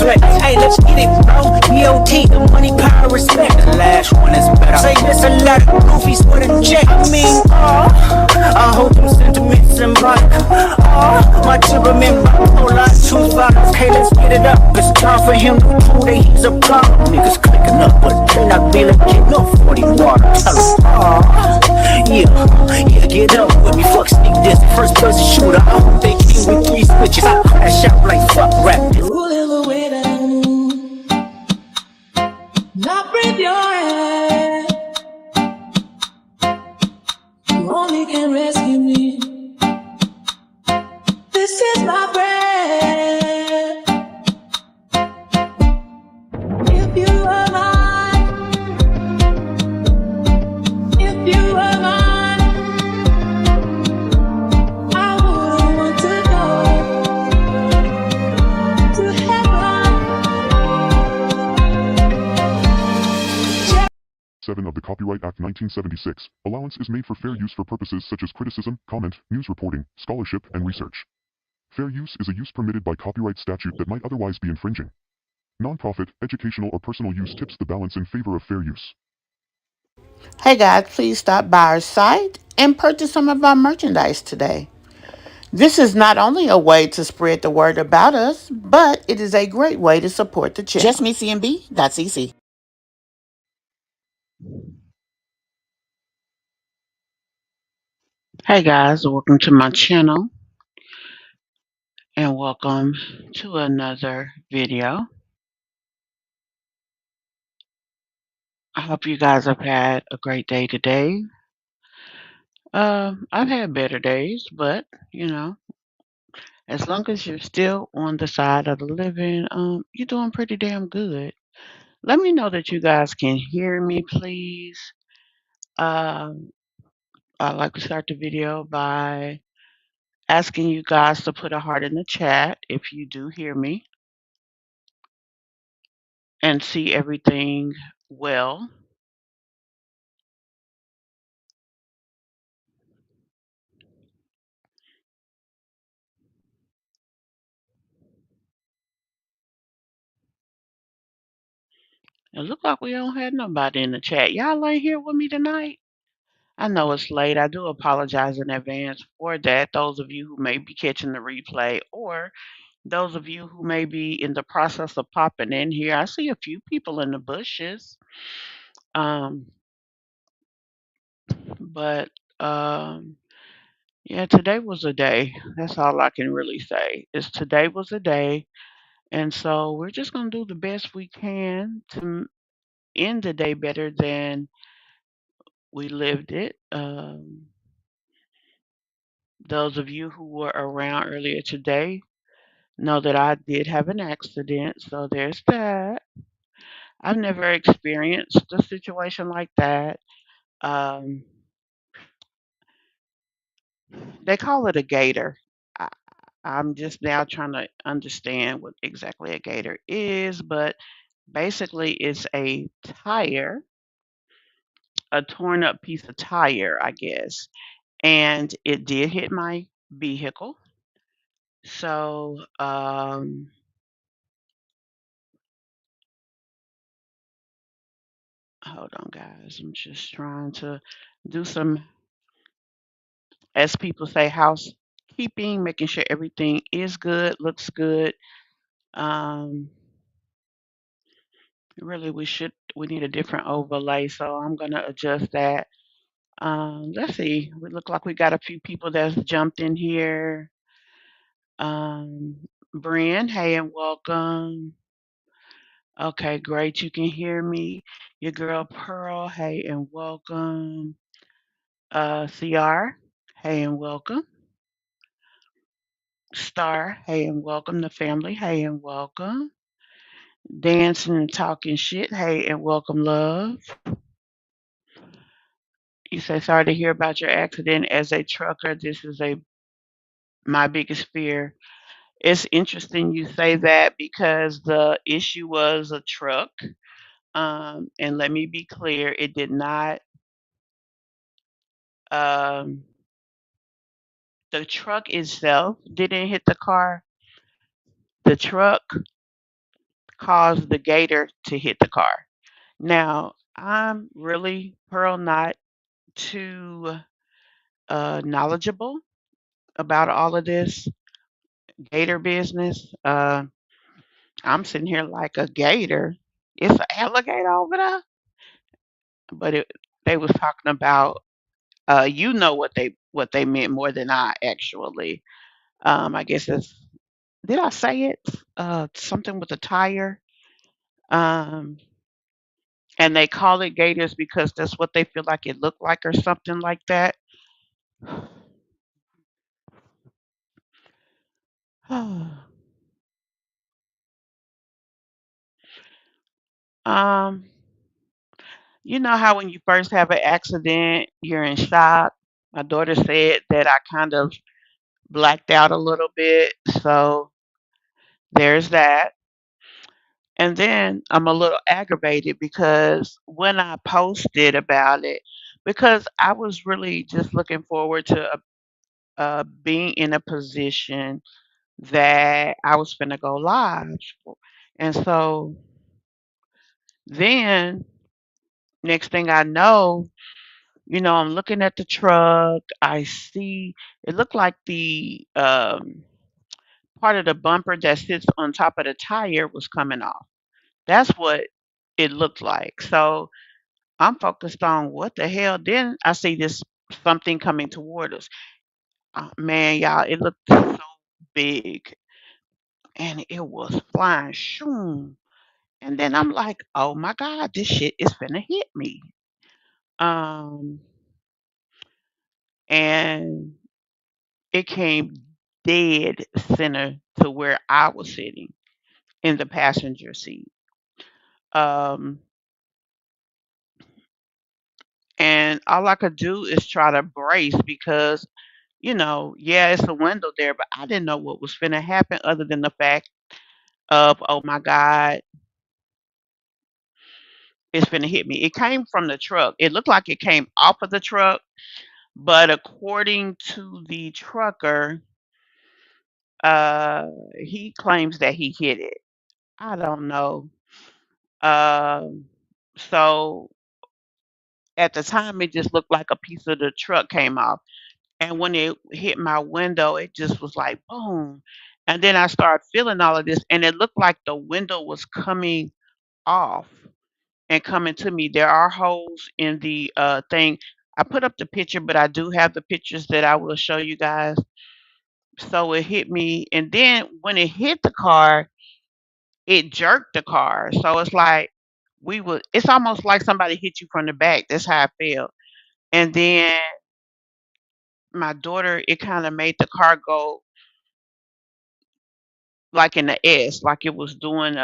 flex. Hey, let's get it, bro. BOT, the money, power, respect. The last one is better. Say this a lot of goofies for the check. I mean, I hope them sentiments symbolic. My temperament bipolar, I choose violence. Hey, let's get it up. It's time for him to prove that he's a problem. Niggas clicking up, but they not feeling getting up 40 water. Tell him, yeah, get up with me. Fuck sneak this, first person shooter. I hope they king with 3 switches. I crash out like fuck rap. Ruling the way down, not breathe your air. You only can rescue me. This is my prayer. If you were mine, if you were mine, I wouldn't want to go to heaven. 7 of the Copyright Act 1976. Allowance is made for fair use for purposes such as criticism, comment, news reporting, scholarship, and research. Fair use is a use permitted by copyright statute that might otherwise be infringing. Nonprofit, educational, or personal use tips the balance in favor of fair use. Hey guys, please stop by our site and purchase some of our merchandise today. This is not only a way to spread the word about us, but it is a great way to support the channel. Just me, CMB. That's easy. Hey guys, welcome to my channel and welcome to another video. I hope you guys have had a great day today. I've had better days, but you know, as long as you're still on the side of the living, you're doing pretty damn good. Let me know that you guys can hear me, please. Um, I'd like to start the video by asking you guys to put a heart in the chat if you do hear me and see everything well. It look like we don't have nobody in the chat. Y'all ain't here with me tonight. I know it's late. I do apologize in advance for that. Those of you who may be catching the replay or those of you who may be in the process of popping in here. I see a few people in the bushes. Um, but yeah, today was a day. That's all I can really say. Is today was a day. And so we're just going to do the best we can to end the day better than we lived it. Those of you who were around earlier today know that I did have an accident. So there's that. I've never experienced a situation like that. Um, they call it a gator. I, I'm just now trying to understand what exactly a gator is, but basically it's a tire, a torn up piece of tire, I guess. And it did hit my vehicle. So, hold on, guys. I'm just trying to do some, as people say, housekeeping, making sure everything is good, looks good. Um, really, we need a different overlay, so I'm gonna adjust that. Let's see. We look like we got a few people that's jumped in here. Um, Brian, hey and welcome. Okay, great. You can hear me. Your girl Pearl, hey and welcome. CR, hey and welcome. Star, hey and welcome. The family, hey and welcome. Dancing and talking shit, hey and welcome, love. You say sorry to hear about your accident as a trucker. This is a my biggest fear. It's interesting you say that because the issue was a truck. And let me be clear, it did not um the truck itself didn't hit the car. The truck caused the gator to hit the car. Now, I'm really, Pearl, not too knowledgeable about all of this gator business. I'm sitting here like a gator. It's an alligator over there, but they was talking about you know what they meant more than I actually. I guess it's did I say it? Something with a tire. Um, and they call it gators because that's what they feel like it looked like or something like that. um, you know how when you first have an accident, you're in shock. My daughter said that I kind of blacked out a little bit, so there's that. And then I'm a little aggravated because when I posted about it, because I was really just looking forward to being in a position that I was finna go live. And so then next thing I know, I'm looking at the truck. I see it looked like the part of the bumper that sits on top of the tire was coming off. That's what it looked like. So I'm focused on what the hell. Then I see this something coming toward us. Man, y'all, it looked so big and it was flying. Shoom. And then I'm like, oh my God, this shit is finna hit me. Um, and it came dead center to where I was sitting in the passenger seat. Um, and all I could do is try to brace because, yeah, it's a window there, but I didn't know what was finna happen other than the fact of, oh my God, it's finna hit me. It came from the truck. It looked like it came off of the truck, but according to the trucker, uh, he claims that he hit it. I don't know. Um, so at the time, it just looked like a piece of the truck came off. And when it hit my window, it just was like boom. And then I started feeling all of this, and it looked like the window was coming off and coming to me. There are holes in the thing. I put up the picture, but I do have the pictures that I will show you guys. So it hit me, and then when it hit the car, it jerked the car. So it's like it's almost like somebody hit you from the back. That's how I felt. And then my daughter, it kind of made the car go like in the S, like it was doing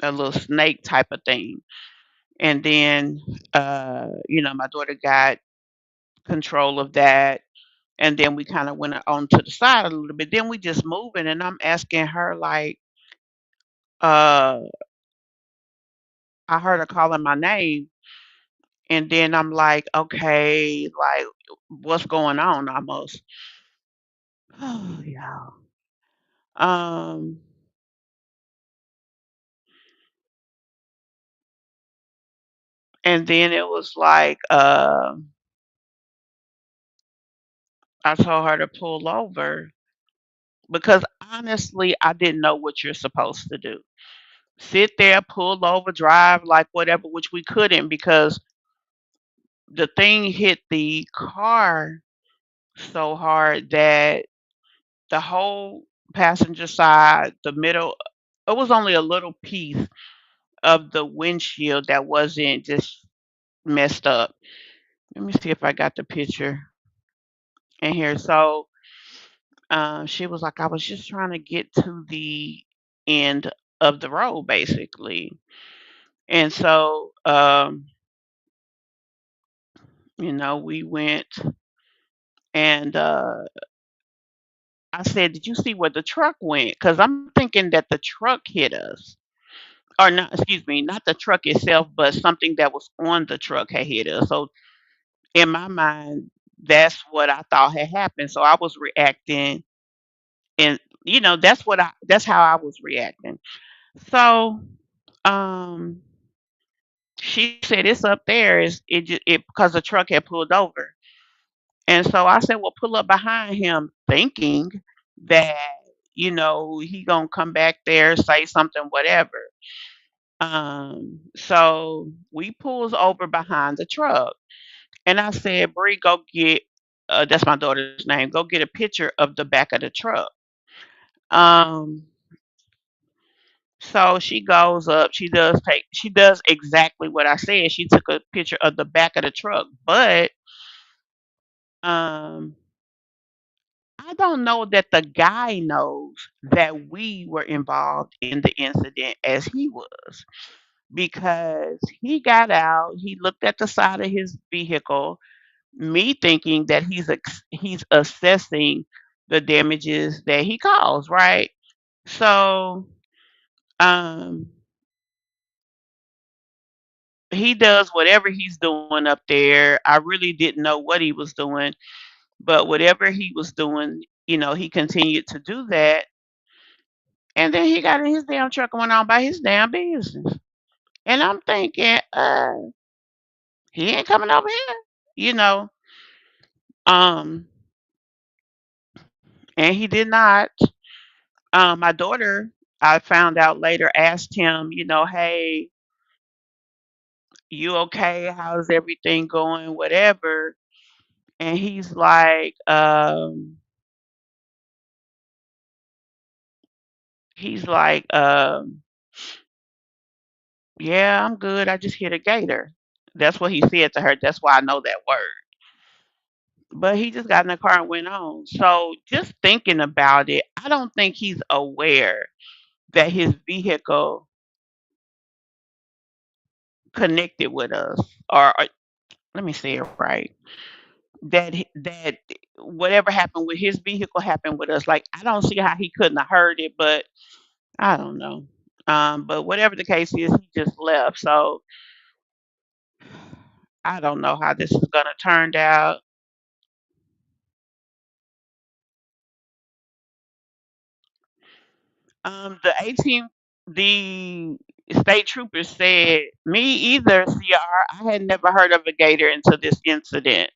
a little snake type of thing. And then, my daughter got control of that. And then we kind of went on to the side a little bit. Then we just moving, and I'm asking her like, uh, I heard her calling my name, and then I'm like, okay, like what's going on almost. Oh yeah. Um and then it was like I told her to pull over because honestly I didn't know what you're supposed to do. Sit there, pull over, drive like whatever, which we couldn't because the thing hit the car so hard that the whole passenger side, the middle, it was only a little piece of the windshield that wasn't just messed up. Let me see if I got the picture in here. So she was like, I was just trying to get to the end of the road, basically. And so, we went and I said, did you see where the truck went? Because I'm thinking that the truck hit us. Or not, excuse me, not the truck itself, but something that was on the truck had hit us. So in my mind, that's what I thought had happened. So I was reacting, and that's how I was reacting. So, um, she said it's up there. It because the truck had pulled over. And so I said, "Well, pull up behind him," thinking that he gonna come back there, say something, whatever. So we pulls over behind the truck, and I said, "Bree, go get." That's my daughter's name. Go get a picture of the back of the truck. Um, so she goes up. She does exactly what I said. She took a picture of the back of the truck, but um I don't know that the guy knows that we were involved in the incident as he was, because he got out, he looked at the side of his vehicle, me thinking that he's assessing the damages that he caused, right? So, um he does whatever he's doing up there. I really didn't know what he was doing, but whatever he was doing, he continued to do that. And then he got in his damn truck and went on by his damn business. And I'm thinking, he ain't coming over here, you know. Um, and he did not. My daughter, I found out later, asked him, hey, you okay? How's everything going? Whatever. And he's like, yeah, I'm good. I just hit a gator. That's what he said to her. That's why I know that word. But he just got in the car and went on. So just thinking about it, I don't think he's aware that his vehicle connected with us, or let me say it right. That whatever happened with his vehicle happened with us. Like, I don't see how he couldn't have heard it, but I don't know. But whatever the case is, he just left. So I don't know how this is gonna turn out. The 18, the state trooper said, "Me either, CR. I had never heard of a gator until this incident."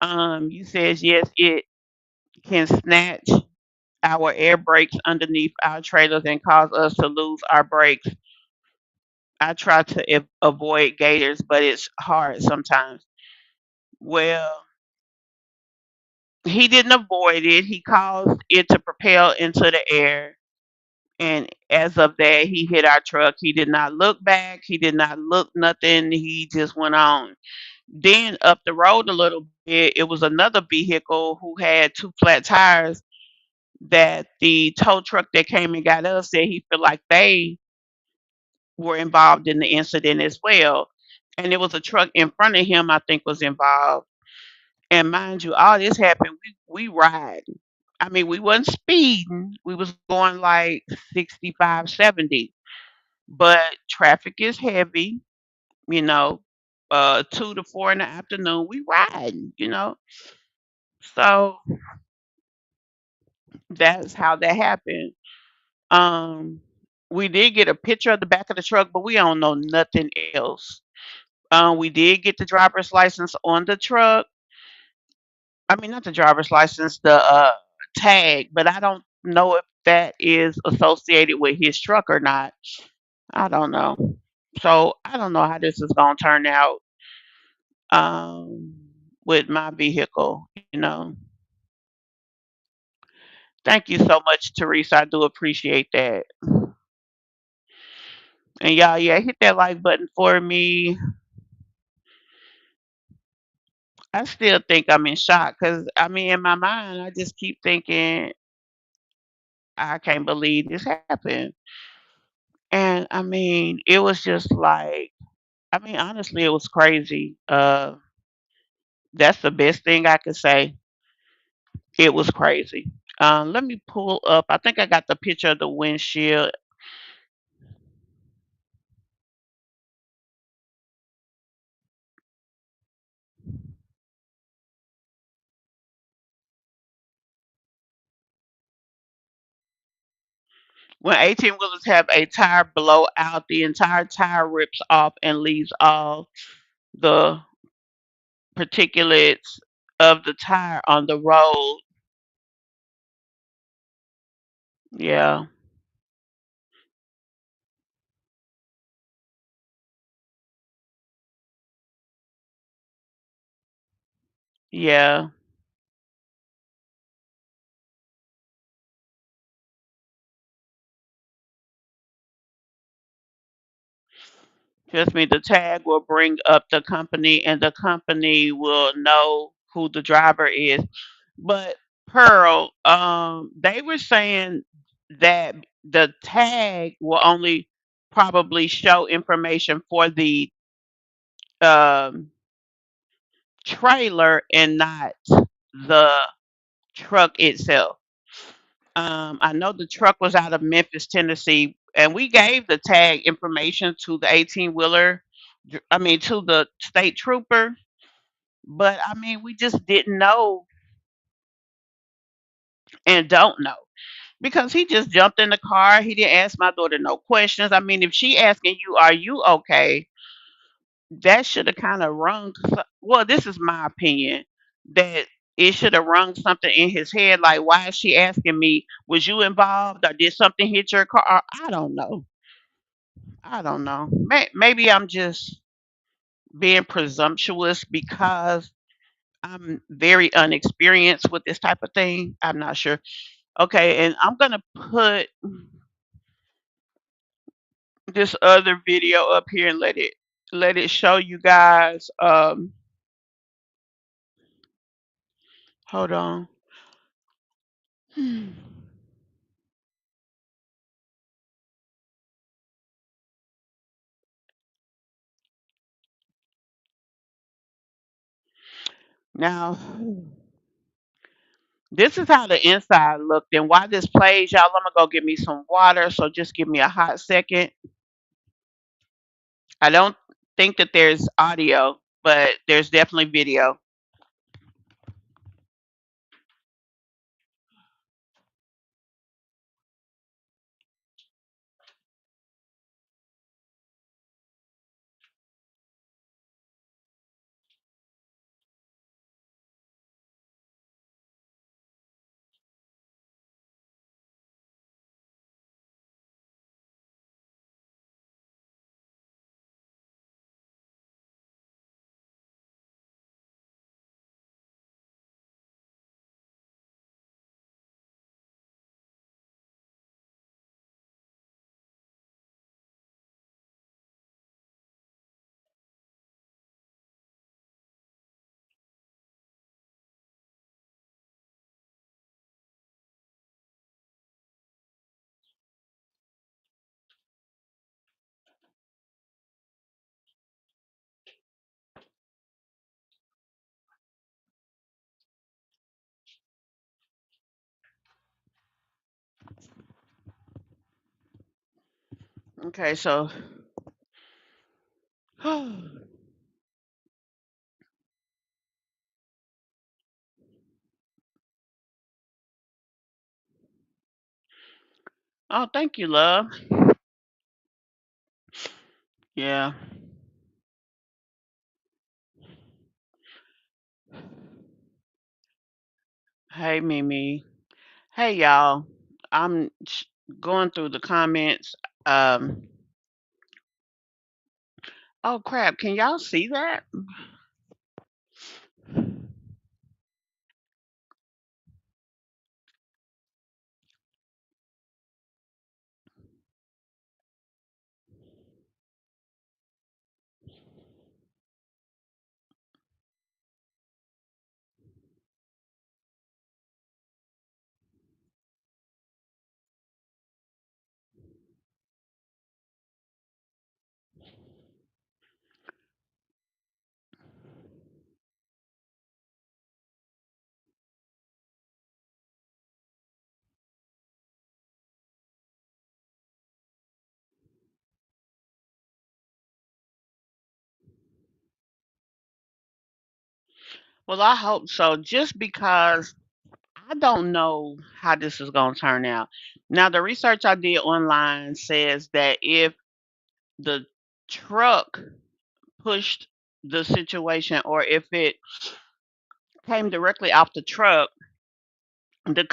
You says yes, it can snatch our air brakes underneath our trailers and cause us to lose our brakes. I try to avoid gators, but it's hard sometimes. Well, he didn't avoid it. He caused it to propel into the air. And as of that, he hit our truck. He did not look back. He did not look nothing. He just went on. Then up the road a little bit, it was another vehicle who had two flat tires that the tow truck that came and got us said he felt like they were involved in the incident as well. And it was a truck in front of him, I think, was involved. And mind you, all this happened. We ride. I mean, we wasn't speeding. We was going like 65, 70. But traffic is heavy, you know. 2 to 4 in the afternoon, we riding. So that's how that happened. Um, we did get a picture of the back of the truck, but we don't know nothing else. We did get the driver's license on the truck. I mean, not the driver's license, the tag, but I don't know if that is associated with his truck or not. I don't know. So I don't know how this is gonna turn out um, with my vehicle. Thank you so much, Teresa. I do appreciate that. And y'all, yeah, hit that like button for me. I still think I'm in shock because I mean, in my mind, I just keep thinking, I can't believe this happened. And I mean, it was just like, I mean, honestly, it was crazy. That's the best thing I could say. It was crazy. Let me pull up. I think I got the picture of the windshield. When 18 wheelers have a tire blow out, the entire tire rips off and leaves all the particulates of the tire on the road. Yeah, yeah. Just me, the tag will bring up the company and the company will know who the driver is. But Pearl, they were saying that the tag will only probably show information for the um, trailer and not the truck itself. I know the truck was out of Memphis, Tennessee, and we gave the tag information to the 18 wheeler, I mean, to the state trooper, but I mean, we just didn't know and don't know because he just jumped in the car. He didn't ask my daughter no questions. I mean, if she asking you, "Are you okay?" That should have kind of rung. Well, this is my opinion that it should have rung something in his head. Like, why is she asking me? Was you involved, or did something hit your car? I don't know. I don't know. Maybe I'm just being presumptuous because I'm very unexperienced with this type of thing. I'm not sure. Okay, and I'm gonna put this other video up here and let it show you guys. Hold on. Now, this is how the inside looked. And while this plays, y'all, I'm gonna go get me some water. So just give me a hot second. I don't think that there's audio, but there's definitely video. Okay, so oh, thank you, love. Yeah. Hey, Mimi. Hey, y'all. I'm going through the comments. Um. Oh crap! Can y'all see that? Well, I hope so. Just because. I don't know how this is going to turn out. Now, the research I did online says that if the truck pushed the situation or if it came directly off the truck, the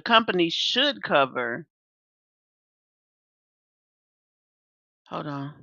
company should cover. Hold on.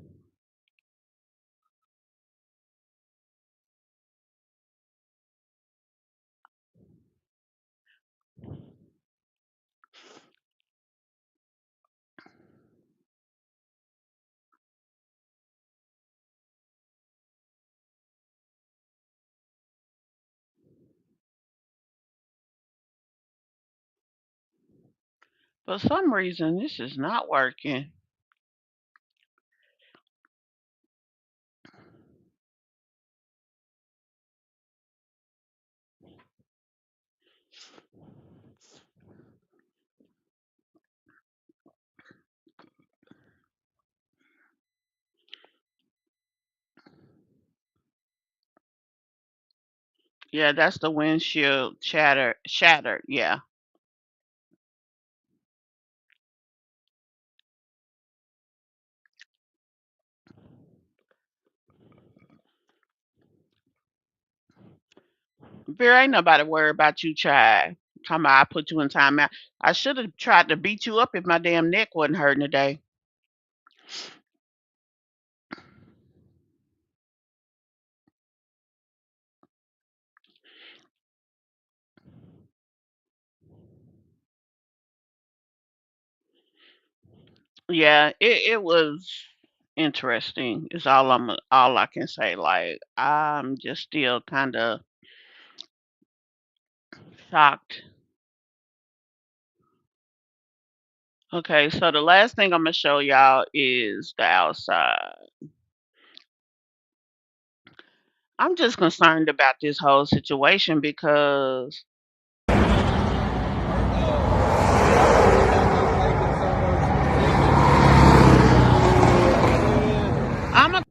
For some reason, this is not working. Yeah, that's the windshield shattered. Yeah. Vera, ain't nobody worried about you, child. Talking about I put you in timeout. I should have tried to beat you up if my damn neck wasn't hurting today. Yeah, it was interesting. Is all I can say. Like I'm just still kind of shocked. Okay, so the last thing I'm gonna show y'all is the outside. I'm just concerned about this whole situation because I'm a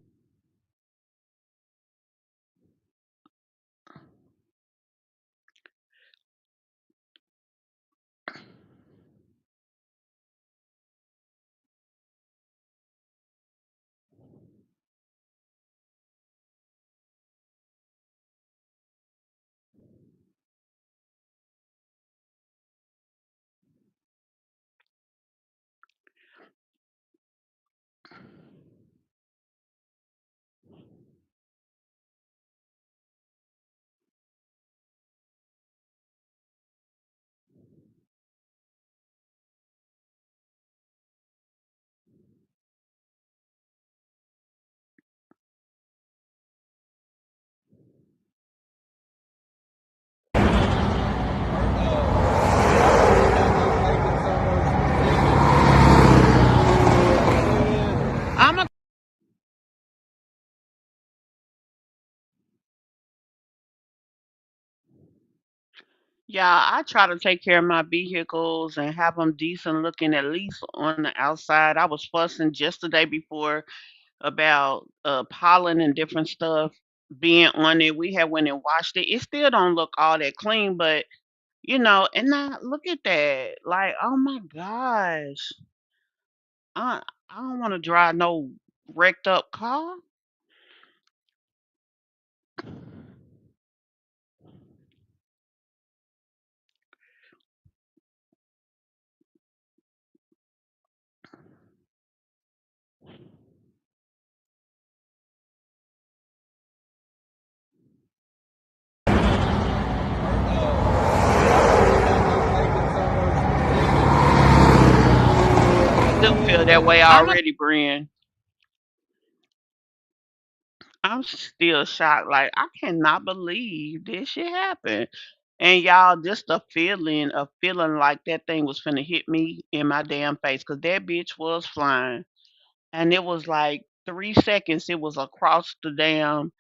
I'm a Yeah, I try to take care of my vehicles and have them decent looking at least on the outside. I was fussing just the day before about pollen and different stuff being on it. We had went and washed it. It still don't look all that clean, but and now look at that. Like, oh my gosh. I I don't want to drive no wrecked up car. I do feel that way already, Brian. I'm still shocked. Like, I cannot believe this shit happened. And y'all, just the feeling of feeling like that thing was finna hit me in my damn face, cause that bitch was flying. And it was like 3 seconds, it was across the damn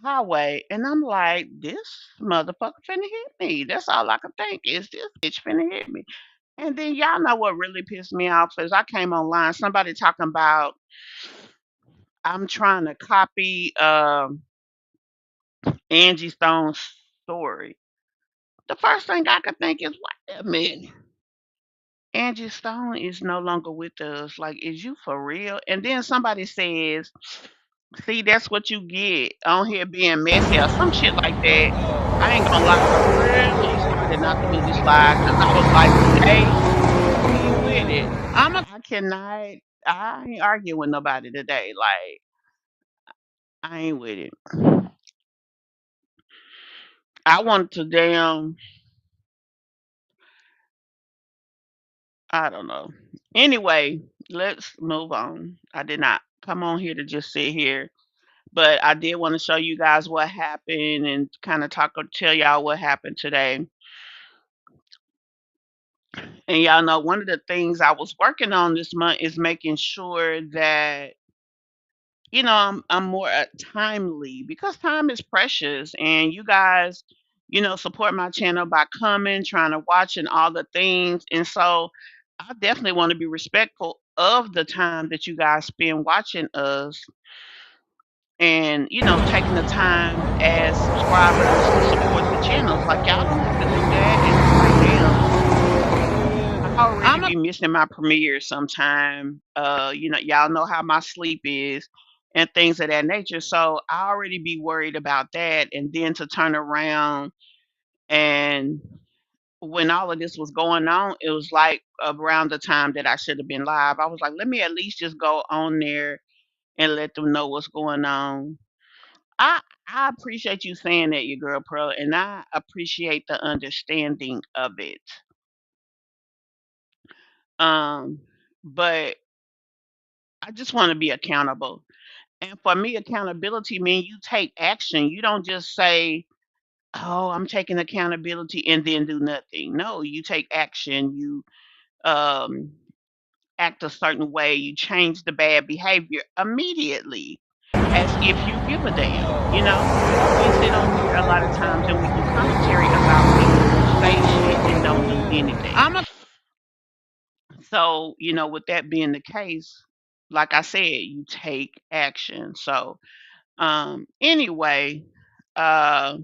highway. And I'm like, this motherfucker finna hit me. That's all I could think is this bitch finna hit me. And then y'all know what really pissed me off is I came online, somebody talking about I'm trying to copy Angie Stone's story. The first thing I could think is, wait a minute, Angie Stone is no longer with us. Like, is you for real? And then somebody says, see, that's what you get on here being messy or some shit like that. I ain't gonna lie, I really started not to do this live because I was like, today, I ain't with it. I cannot, I ain't arguing with nobody today. Like, I ain't with it. I want to damn, I don't know. Anyway, let's move on. I did not come on here to just sit here, but I did want to show you guys what happened and kind of talk or tell y'all what happened today. And y'all know one of the things I was working on this month is making sure that I'm more timely because time is precious, and you guys, support my channel by coming, trying to watch, and all the things. And so, I definitely want to be respectful of the time that you guys spend watching us, and taking the time as subscribers to support the channels. Like, y'all don't have to do that, and it's like, damn. I already be missing my premieres sometime. Y'all know how my sleep is and things of that nature. So I already be worried about that. And then to turn around and when all of this was going on, it was like around the time that I should have been live. I was like, let me at least just go on there and let them know what's going on. I I appreciate you saying that, you girl pro, and I appreciate the understanding of it. Um, but I just want to be accountable. And for me, accountability means you take action. You don't just say, "Oh, I'm taking accountability," and then do nothing. No, you take action. You um, act a certain way. You change the bad behavior immediately, as if you give a damn. We sit on here a lot of times and we do commentary about people who say shit and don't do anything. So, with that being the case, like I said, you take action. So, anyway, uh,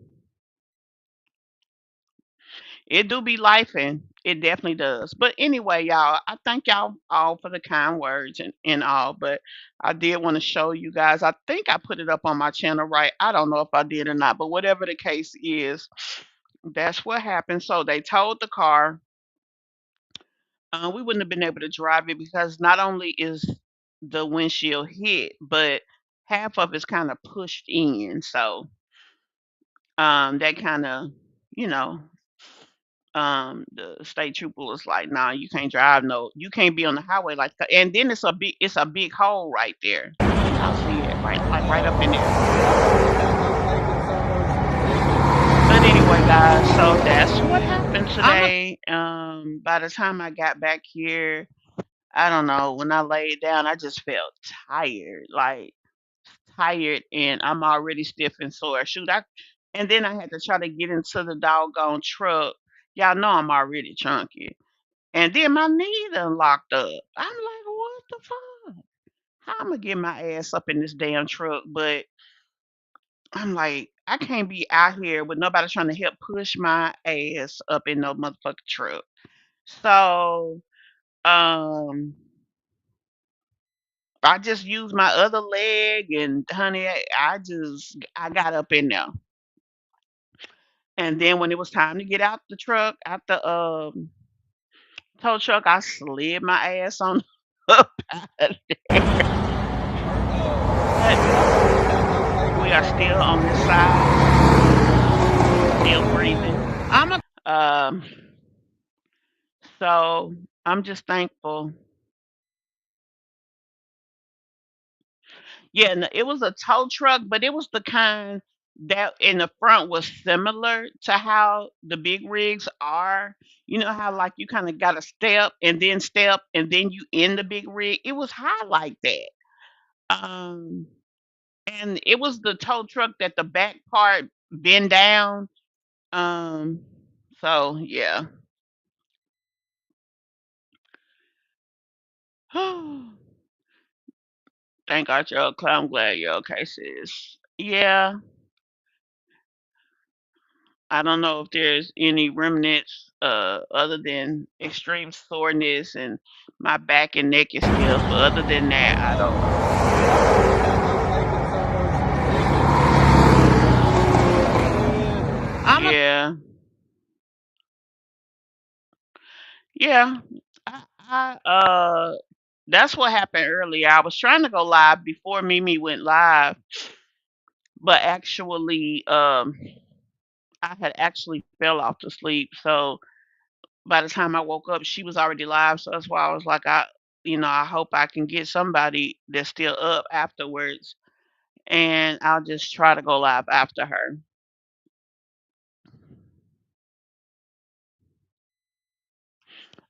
it do be life and it definitely does. But anyway, y'all, I thank y'all all for the kind words and all. But I did want to show you guys. I think I put it up on my channel, right? I don't know if I did or not, but whatever the case is, that's what happened. So they towed the car. We wouldn't have been able to drive it because not only is the windshield hit, but half of it's kind of pushed in. So that kind of, you know, the state trooper was like, "Nah, you can't drive. No, you can't be on the highway like that." And then it's a big hole right there. Can y'all see it? Right, like right up in there. But anyway, guys, so that's what happened today. By the time I got back here, I don't know, when I laid down, I just felt tired, like tired, and I'm already stiff and sore. Shoot, and then I had to try to get into the doggone truck. Y'all know I'm already chunky. And then my knee done locked up. I'm like, what the fuck? How I'm gonna get my ass up in this damn truck? But I'm like, I can't be out here with nobody trying to help push my ass up in no motherfucking truck. So, um, I just used my other leg, and honey, I got up in there. And then when it was time to get out the truck, out the tow truck, I slid my ass on up out of there. But we are still on this side, still breathing. Um, so I'm just thankful. Yeah, it was a tow truck, but it was the kind that in the front was similar to how the big rigs are. You know how like you kind of got to step and then you in the big rig. It was high like that. Um, and it was the tow truck that the back part bend down. Um, so yeah. Thank God you're okay. I'm glad you're okay, sis. Yeah, I don't know if there's any remnants other than extreme soreness and my back and neck is stiff, but other than that, I don't know. Yeah, yeah. That's what happened earlier. I was trying to go live before Mimi went live, but actually, I had actually fell off to sleep. So by the time I woke up, she was already live. So that's why I was like, I hope I can get somebody that's still up afterwards, and I'll just try to go live after her.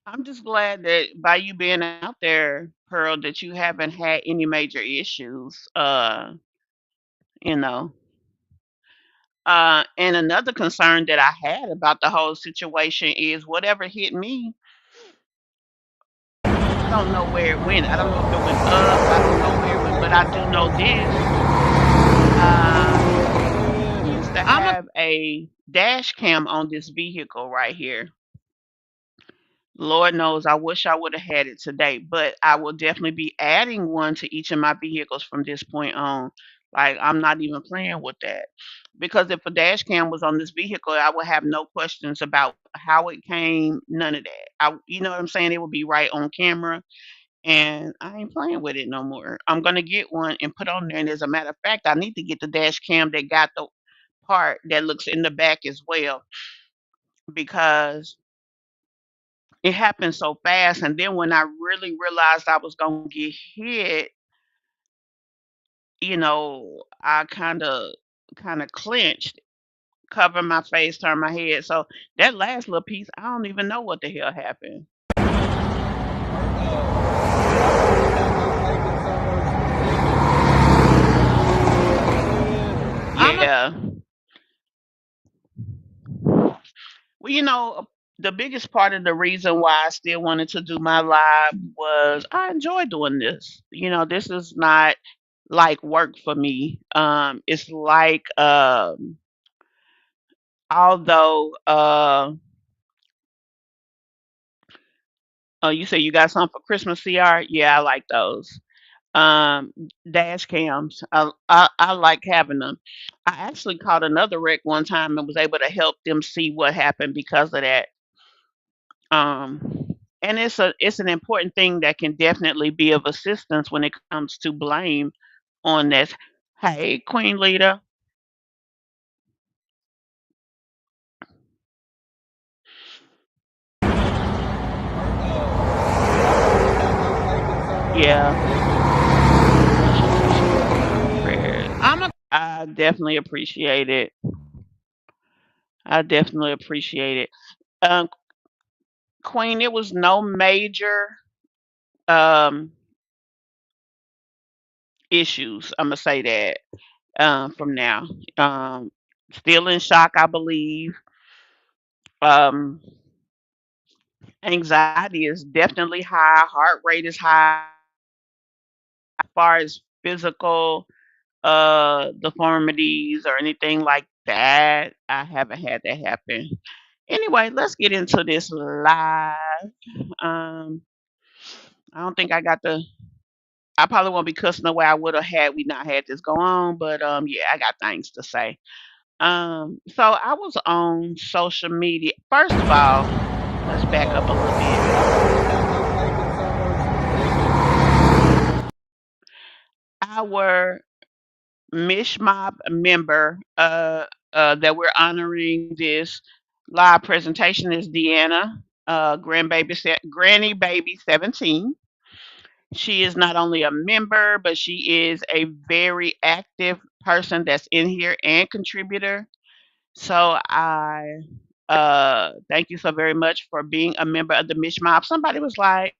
I'm just glad that by you being out there, Pearl, that you haven't had any major issues. You know. And another concern that I had about the whole situation is whatever hit me, I don't know where it went. I don't know if it went up. I don't know where it went, but I do know this. I used to have a dash cam on this vehicle right here. Lord knows I wish I would have had it today, but I will definitely be adding one to each of my vehicles from this point on. Like, I'm not even playing with that. Because if a dash cam was on this vehicle, I would have no questions about how it came, none of that. You know what I'm saying? It would be right on camera, and I ain't playing with it no more. I'm gonna get one and put on there. And as a matter of fact, I need to get the dash cam that got the part that looks in the back as well, because it happened so fast. And then when I really realized I was gonna get hit, I kind of clenched, covered my face, turned my head. So that last little piece, I don't even know what the hell happened. Yeah. Well, the biggest part of the reason why I still wanted to do my live was I enjoy doing this. This is not like work for me. It's like, although, oh, you say you got something for Christmas, CR? Yeah, I like those. Um, Dash cams. I like having them. I actually caught another wreck one time and was able to help them see what happened because of that. And it's an important thing that can definitely be of assistance when it comes to blame on this. Hey, Queen Leader. Yeah, I sure say she welcome our prayers. I definitely appreciate it. I definitely appreciate it. Um, Queen, it was no major um issues. I'm gonna say that from now. Um, Still in shock, I believe. Um, Anxiety is definitely high. Heart rate is high. As far as physical deformities or anything like that, I haven't had that happen. Anyway, let's get into this live. Um, I don't think I got the. I probably won't be cussing the way I would have had we not had this go on, but yeah, I got things to say. So I was on social media. First of all, let's back up a little bit. Our Mish Mob member that we're honoring this live presentation is Deanna, Granny Baby 17. She is not only a member, but she is a very active person that's in here and contributor. So I thank you so very much for being a member of the Mish Mob. Somebody was like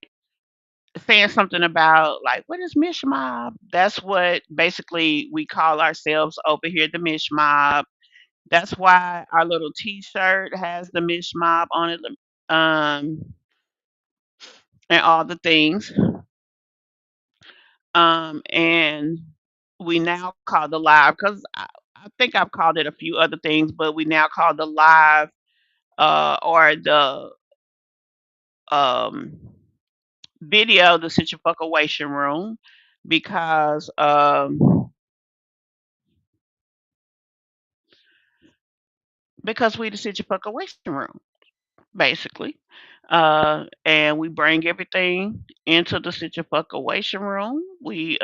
saying something about like, what is Mish Mob? That's what basically we call ourselves over here, the Mish Mob. That's why our little T-shirt has the Mish Mob on it, um, and all the things. And we now call the live because I think I've called it a few other things, but we now call the live or the um video the situation room because we the situation room basically. And we bring everything into the situation room. We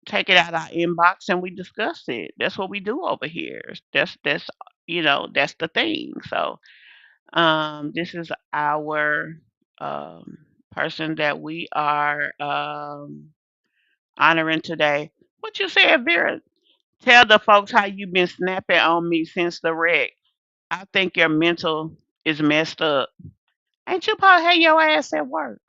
take it out our inbox and we discuss it. That's what we do over here. That's that's the thing. So this is our person that we are honoring today. What you said, Vera? Tell the folks how you been snapping on me since the wreck. I think your mental is messed up. Ain't you probably had your ass at work?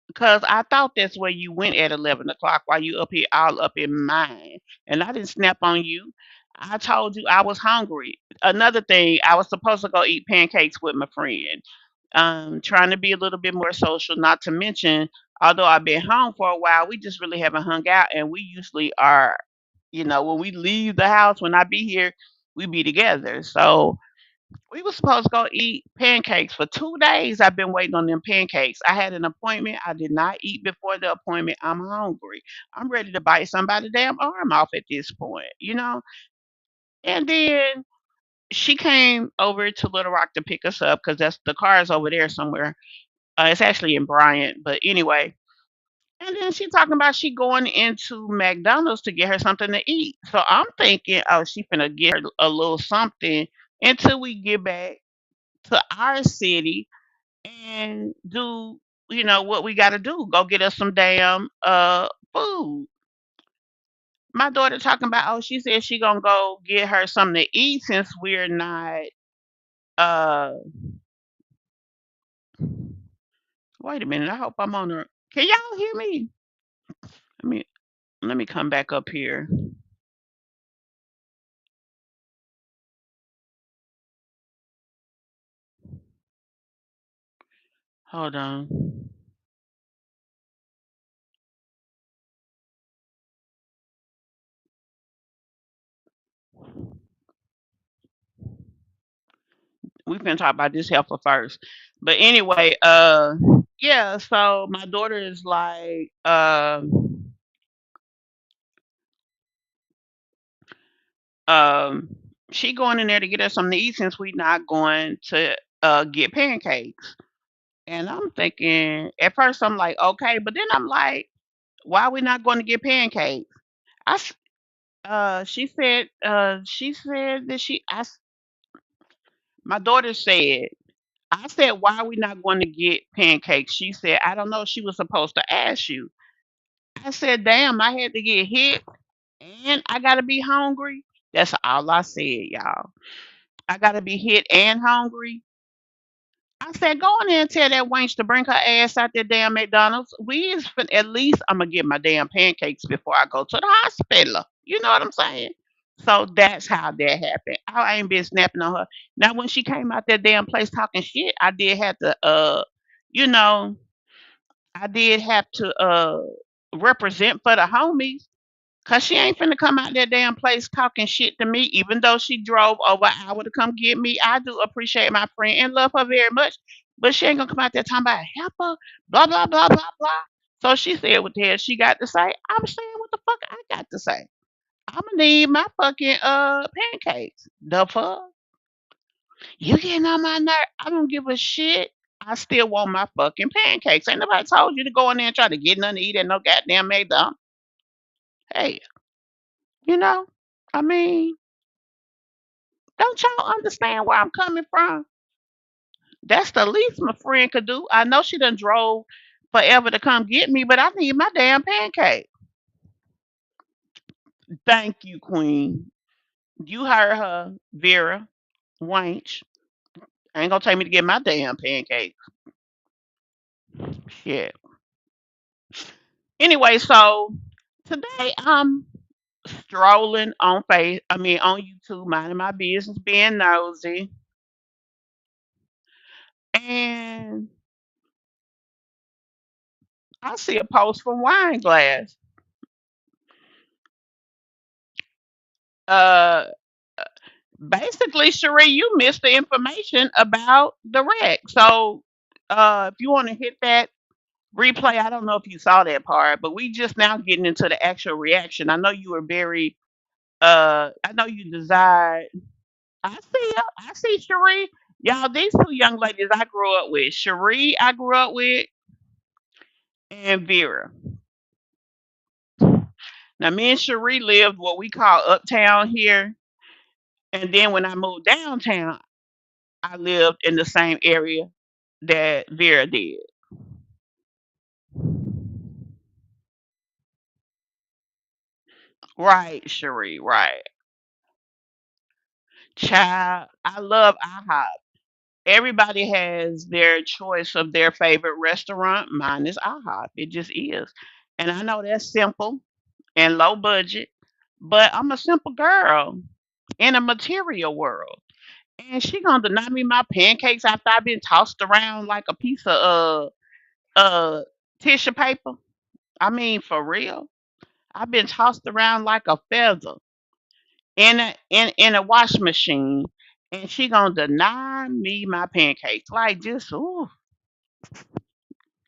Because I thought that's where you went at 11 o'clock while you up here all up in mine. And I didn't snap on you. I told you I was hungry. Another thing, I was supposed to go eat pancakes with my friend. Trying to be a little bit more social, not to mention, although I've been home for a while, we just really haven't hung out. And we usually are, when we leave the house, when I be here, we be together. So we were supposed to go eat pancakes for 2 days. I've been waiting on them pancakes. I had an appointment. I did not eat before the appointment. I'm hungry. I'm ready to bite somebody's damn arm off at this point. And then she came over to Little Rock to pick us up because that's the car is over there somewhere. It's actually in Bryant, but anyway. And then she talking about she going into McDonald's to get her something to eat. So I'm thinking, oh, she finna get her a little something until we get back to our city and do what we got to do, go get us some damn food. My daughter talking about, oh, she said she gonna go get her something to eat since we're not uh wait a minute, I hope I'm on her. Can y'all hear me? Let me come back up here. Hold on. We can talk about this heifer first. But anyway, yeah, so my daughter is like um she going in there to get us something to eat since we not going to get pancakes. And I'm thinking at first I'm like, okay, but then I'm like, why are we not going to get pancakes? I s- she said that my daughter said, I said, why are we not going to get pancakes? She said, I don't know. She was supposed to ask you. I said, damn, I had to get hit and I got to be hungry. That's all I said, y'all. I got to be hit and hungry. I said, go in there and tell that wench to bring her ass out there damn McDonald's. At least I'm gonna get my damn pancakes before I go to the hospital. You know what I'm saying? So that's how that happened. I ain't been snapping on her. Now when she came out that damn place talking shit, I did have to you know, I did have to represent for the homies. Cause she ain't finna come out that damn place talking shit to me, even though she drove over an hour to come get me. I do appreciate my friend and love her very much. But she ain't gonna come out there talking about help her, blah, blah, blah, blah, blah. So she said what the hell she got to say. I'm saying what the fuck I got to say. I'ma need my fucking pancakes. The fuck? You getting on my nerve? I don't give a shit. I still want my fucking pancakes. Ain't nobody told you to go in there and try to get nothing to eat at no goddamn McDonald's. Hey, you know? I mean, don't y'all understand where I'm coming from? That's the least my friend could do. I know she done drove forever to come get me, but I need my damn pancake. Thank you, Queen. You heard her, Vera Wanch. Ain't gonna take me to get my damn pancake. Shit. Anyway, so today I'm strolling on YouTube, minding my business, being nosy, and I see a post from Wine Glass. Uh, Basically, Cherie, you missed the information about the wreck. So, if you want to hit that replay, I don't know if you saw that part, but we just now getting into the actual reaction. I know you were very, I know you desired. I see ya. I see Cherie. Y'all, these two young ladies I grew up with. Cherie, I grew up with, and Vera. Now, me and Cherie lived what we call uptown here. And then when I moved downtown, I lived in the same area that Vera did. Right, Cherie, right. Child, I love IHOP. Everybody has their choice of their favorite restaurant. Mine is IHOP. It just is. And I know that's simple and low budget, but I'm a simple girl in a material world. And she gonna deny me my pancakes after I've been tossed around like a piece of tissue paper. I mean, for real. I've been tossed around like a feather in a wash machine, and she gonna deny me my pancakes. Like just ooh,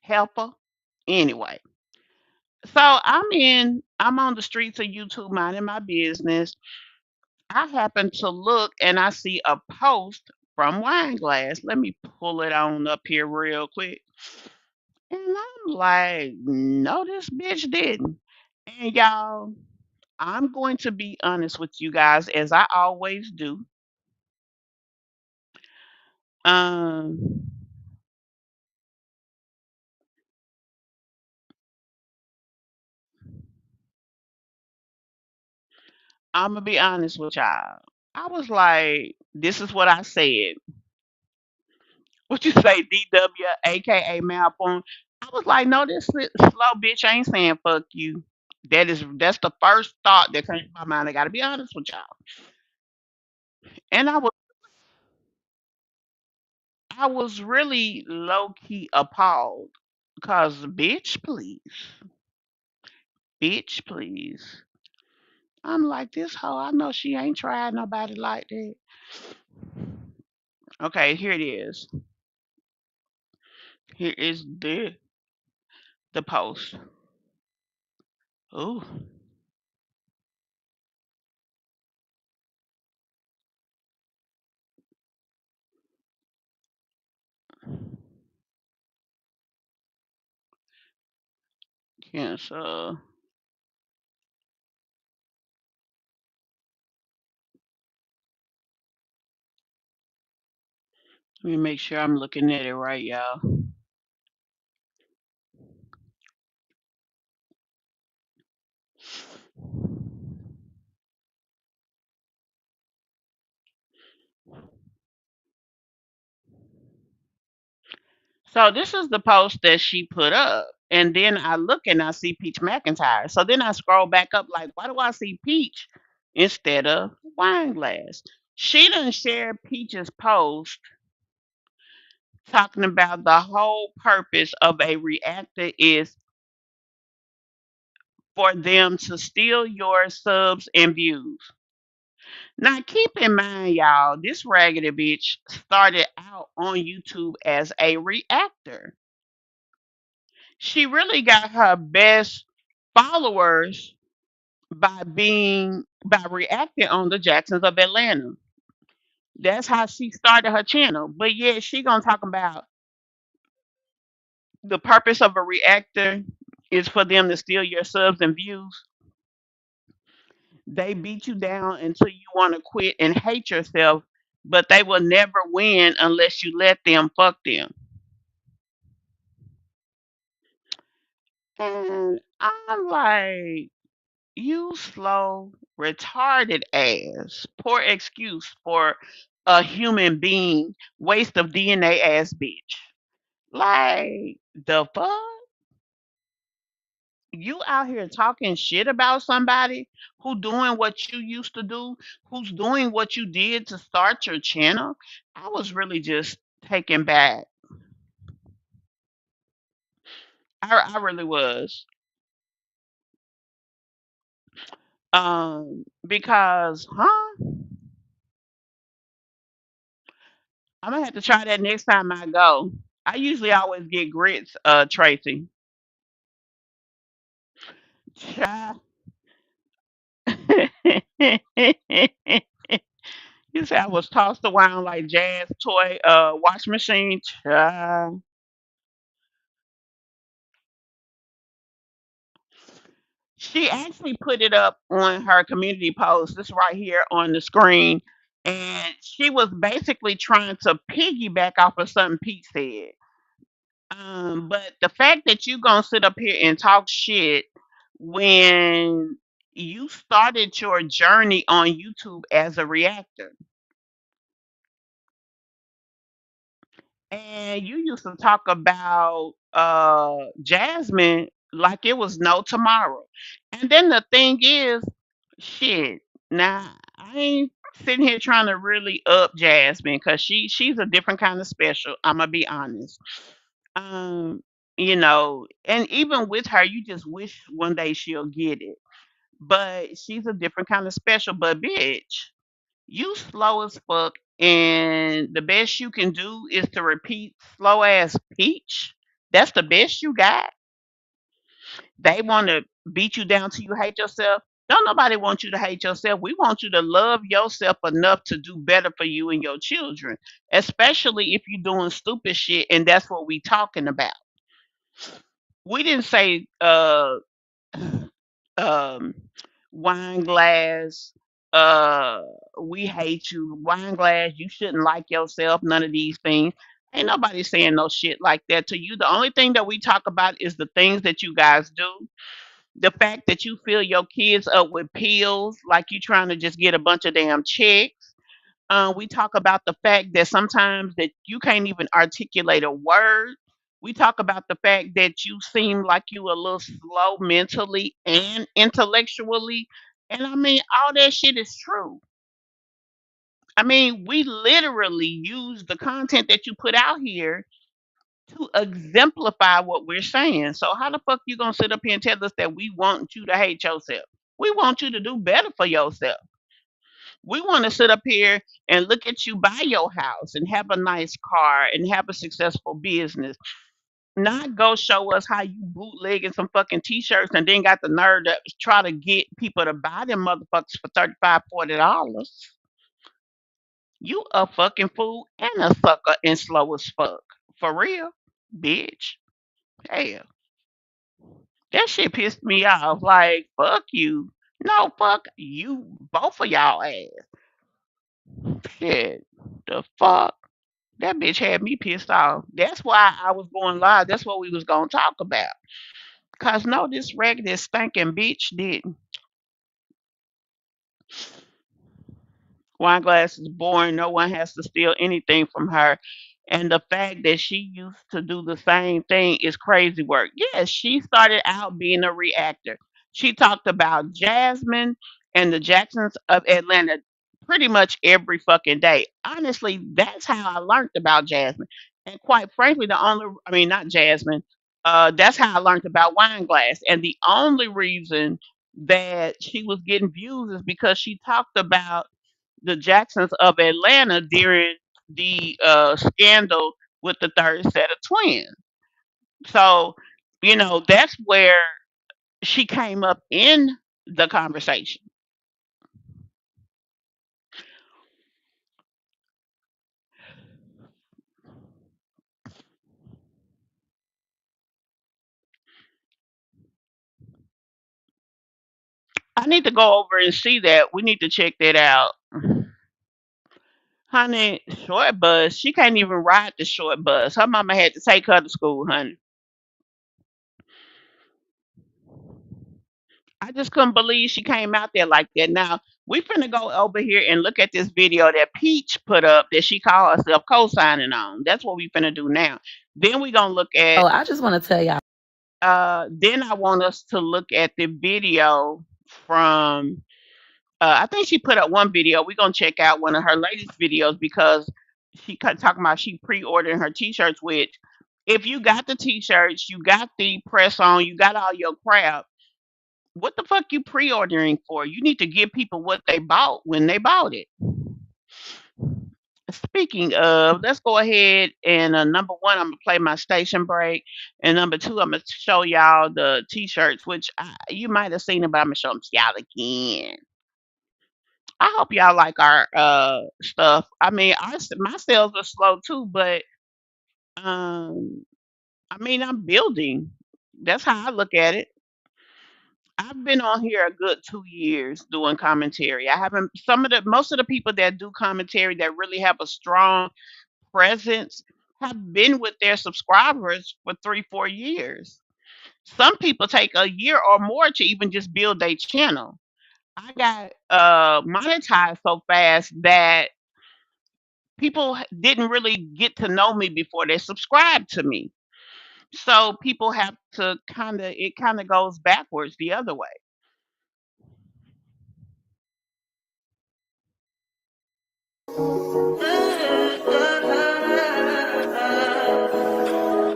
helper. Anyway, so I'm on the streets of YouTube minding my business. I happen to look and I see a post from Wine Glass. Let me pull it on up here real quick. And I'm like, no, this bitch didn't. And y'all, I'm going to be honest with you guys, as I always do. Um, I'm gonna be honest with y'all. I was like, this is what I said. What you say, DW, aka Malphone? I was like, no, this slow bitch ain't saying fuck you. That's the first thought that came to my mind. I gotta be honest with y'all. And I was really low key appalled. Cause bitch, please. I'm like this hoe. I know she ain't tried nobody like that. Okay, here it is. Here is the post. Ooh, cancer. Let me make sure I'm looking at it right, y'all. So this is the post that she put up. And then I look and I see Peach McIntyre. So then I scroll back up like, why do I see Peach instead of Wine Glass? She done share Peach's post talking about the whole purpose of a reactor is for them to steal your subs and views. Now keep in mind, y'all, this raggedy bitch started out on YouTube as a reactor. She really got her best followers by reacting on the Jacksons of Atlanta. That's how she started her channel. But yet she gonna talk about the purpose of a reactor is for them to steal your subs and views. They beat you down until you want to quit and hate yourself, but they will never win unless you let them fuck them. And I'm like, you slow, retarded ass. Poor excuse for a human being, waste of DNA ass bitch. Like, the fuck? You out here talking shit about somebody who doing what you used to do, who's doing what you did to start your channel. I was really just taken back. I really was. Because, huh? I'm gonna have to try that next time I go. I usually always get grits, Tracy. Child. You said I was tossed around like jazz toy wash machine. Child. She actually put it up on her community post. This right here on the screen. And she was basically trying to piggyback off of something Pete said. But the fact that you gonna sit up here and talk shit when you started your journey on YouTube as a reactor, and you used to talk about Jasmine like it was no tomorrow. And then the thing is, shit. Now I ain't sitting here trying to really up Jasmine because she's a different kind of special. I'm gonna be honest. Um, and even with her, you just wish one day she'll get it. But she's a different kind of special. But bitch, you slow as fuck, and the best you can do is to repeat slow ass peach. That's the best you got. They want to beat you down till you hate yourself. Don't nobody want you to hate yourself. We want you to love yourself enough to do better for you and your children, especially if you're doing stupid shit, and that's what we talking about. We didn't say um wine glass, uh we hate you, wine glass, you shouldn't like yourself, none of these things. Ain't nobody saying no shit like that to you. The only thing that we talk about is the things that you guys do. The fact that you fill your kids up with pills like you trying to just get a bunch of damn checks. We talk about the fact that sometimes that you can't even articulate a word. We talk about the fact that you seem like you a little slow mentally and intellectually. And I mean, all that shit is true. I mean, we literally use the content that you put out here to exemplify what we're saying. So how the fuck you gonna sit up here and tell us that we want you to hate yourself? We want you to do better for yourself. We want to sit up here and look at you buy your house and have a nice car and have a successful business. Not go show us how you bootlegging some fucking t-shirts and then got the nerve to try to get people to buy them motherfuckers for 35, $40. You a fucking fool and a sucker and slow as fuck. For real, bitch. Hell, that shit pissed me off. Like, fuck you. No, fuck you. Both of y'all ass. Shit. The fuck? That bitch had me pissed off. That's why I was going live. That's what we was gonna talk about. Cause no, this raggedy stinking bitch didn't. Wine glass is boring. No one has to steal anything from her. And the fact that she used to do the same thing is crazy work. Yes, she started out being a reactor. She talked about Jasmine and the Jacksons of Atlanta pretty much every fucking day. Honestly, that's how I learned about Jasmine. And quite frankly, I mean, not Jasmine, that's how I learned about Wine Glass. And the only reason that she was getting views is because she talked about the Jacksons of Atlanta during the scandal with the third set of twins. So, that's where she came up in the conversation. I need to go over and see that. We need to check that out. Honey, short bus. She can't even ride the short bus. Her mama had to take her to school, honey. I just couldn't believe she came out there like that. Now, we finna go over here and look at this video that Peach put up that she called herself co-signing on. That's what we finna do now. Then we gonna look at then I want us to look at the video from I think she put up one video. We're gonna check out one of her latest videos because she kept talking about she pre-ordering her t-shirts, which if you got the t-shirts, you got the press on, you got all your crap, What the fuck you pre-ordering for? You need to give people what they bought when they bought it. Speaking of, let's go ahead and number one, I'm gonna play my station break, and number two, I'm gonna show y'all the t-shirts, which you might have seen them, but I'm gonna show them to y'all again. I hope y'all like our stuff. I mean, my sales are slow too, but um, I mean, I'm building. That's how I look at it. I've been on here a good 2 years doing commentary. I haven't some of the most of the people that do commentary that really have a strong presence have been with their subscribers for 3, 4 years. Some people take a year or more to even just build their channel. I got monetized so fast that people didn't really get to know me before they subscribed to me. So people have to it kind of goes backwards the other way.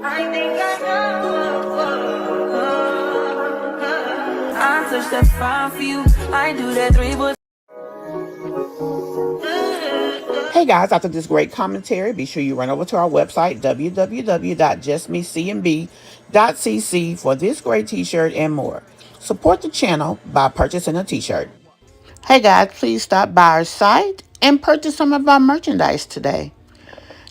I think I know. I touch that fire for you. I do that three, but hey guys, after this great commentary, be sure you run over to our website, www.justmecmb.cc, for this great t-shirt and more. Support the channel by purchasing a t-shirt. Hey guys, please stop by our site and purchase some of our merchandise today.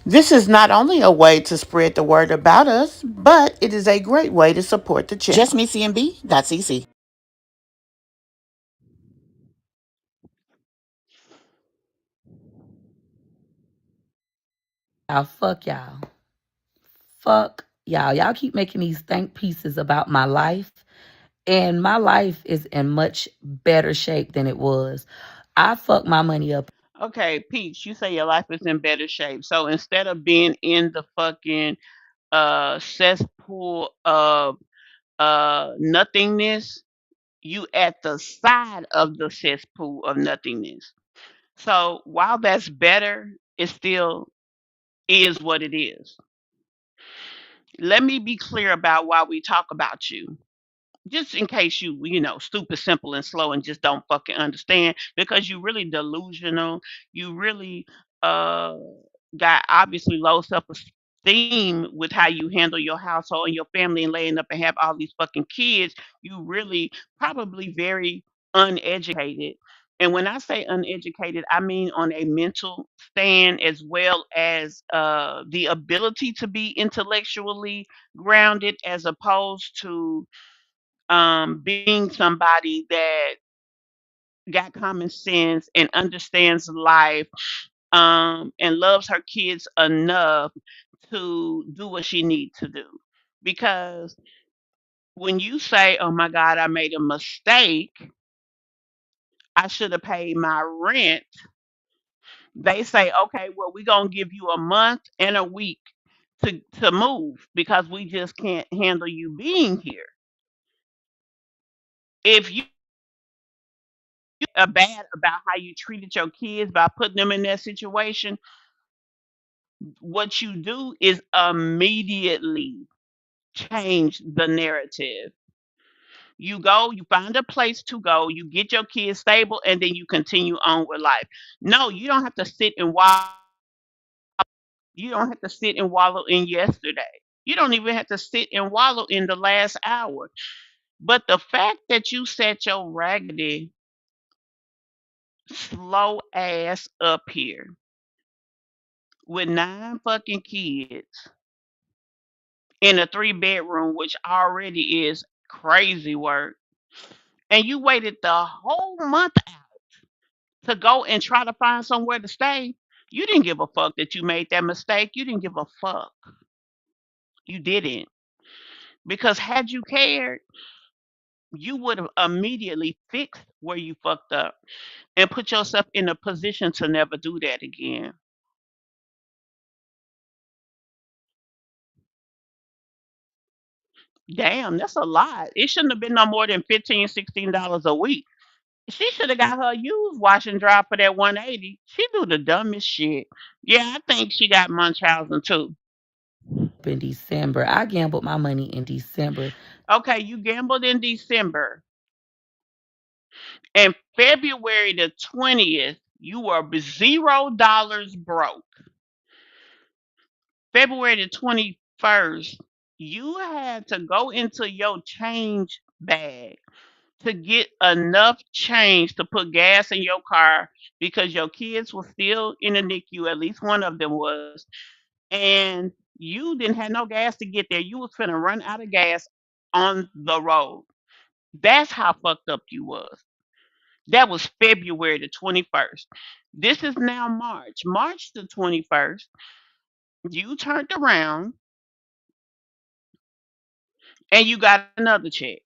This is not only a way to spread the word about us, but it is a great way to support the channel. JustMeCMB.cc. Y'all, fuck y'all. Fuck y'all. Y'all keep making these think pieces about my life, and my life is in much better shape than it was. I fucked my money up. Okay, Peach, you say your life is in better shape. So instead of being in the fucking cesspool of nothingness, you at the side of the cesspool of nothingness. So while that's better, it still is what it is. Let me be clear about why we talk about you. Just in case you stupid, simple, and slow and just don't fucking understand, because you really delusional. You really uh got obviously low self-esteem with how you handle your household and your family and laying up and have all these fucking kids. You really probably very uneducated. And when I say uneducated, I mean on a mental stand as well as the ability to be intellectually grounded, as opposed to being somebody that got common sense and understands life, and loves her kids enough to do what she needs to do. Because when you say, "Oh my God, I made a mistake. I should have paid my rent," they say, "Okay, well, we're gonna give you a month and a week to move because we just can't handle you being here." If you are bad about how you treated your kids by putting them in that situation, what you do is immediately change the narrative. You go, you find a place to go, you get your kids stable, and then you continue on with life. No, you don't have to sit and wallow. You don't have to sit and wallow in yesterday. You don't even have to sit and wallow in the last hour. But the fact that you set your raggedy, slow ass up here with 9 fucking kids in a 3 bedroom, which already is crazy work, and you waited the whole month to go and try to find somewhere to stay. You didn't give a fuck that you made that mistake. You didn't give a fuck. You didn't. Because had you cared, you would have immediately fixed where you fucked up and put yourself in a position to never do that again. Damn, that's a lot. It shouldn't have been no more than $15, $16 a week. She should have got her used wash and dry for that 180. She do the dumbest shit. Yeah, I think she got Munchausen too. In December, I gambled my money in December. Okay, you gambled in December. And February the 20th, you were $0 broke. February the 21st, you had to go into your change bag to get enough change to put gas in your car because your kids were still in the NICU, at least one of them was, and you didn't have no gas to get there. You was finna run out of gas on the road. That's how fucked up you was. That was February the 21st. This is now March. March the 21st, you turned around and you got another check.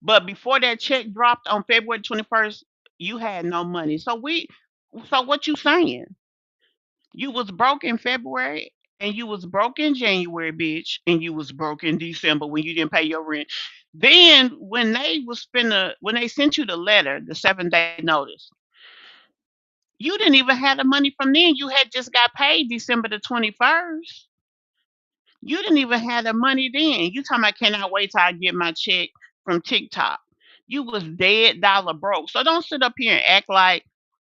But before that check dropped on February 21st, you had no money. So what you saying? You was broke in February and you was broke in January, bitch, and you was broke in December when you didn't pay your rent. Then when they sent you the letter, the 7-day notice, you didn't even have the money from then. You had just got paid December the 21st. You didn't even have the money then. You talking about cannot wait till I get my check from TikTok. You was dead dollar broke. So don't sit up here and act like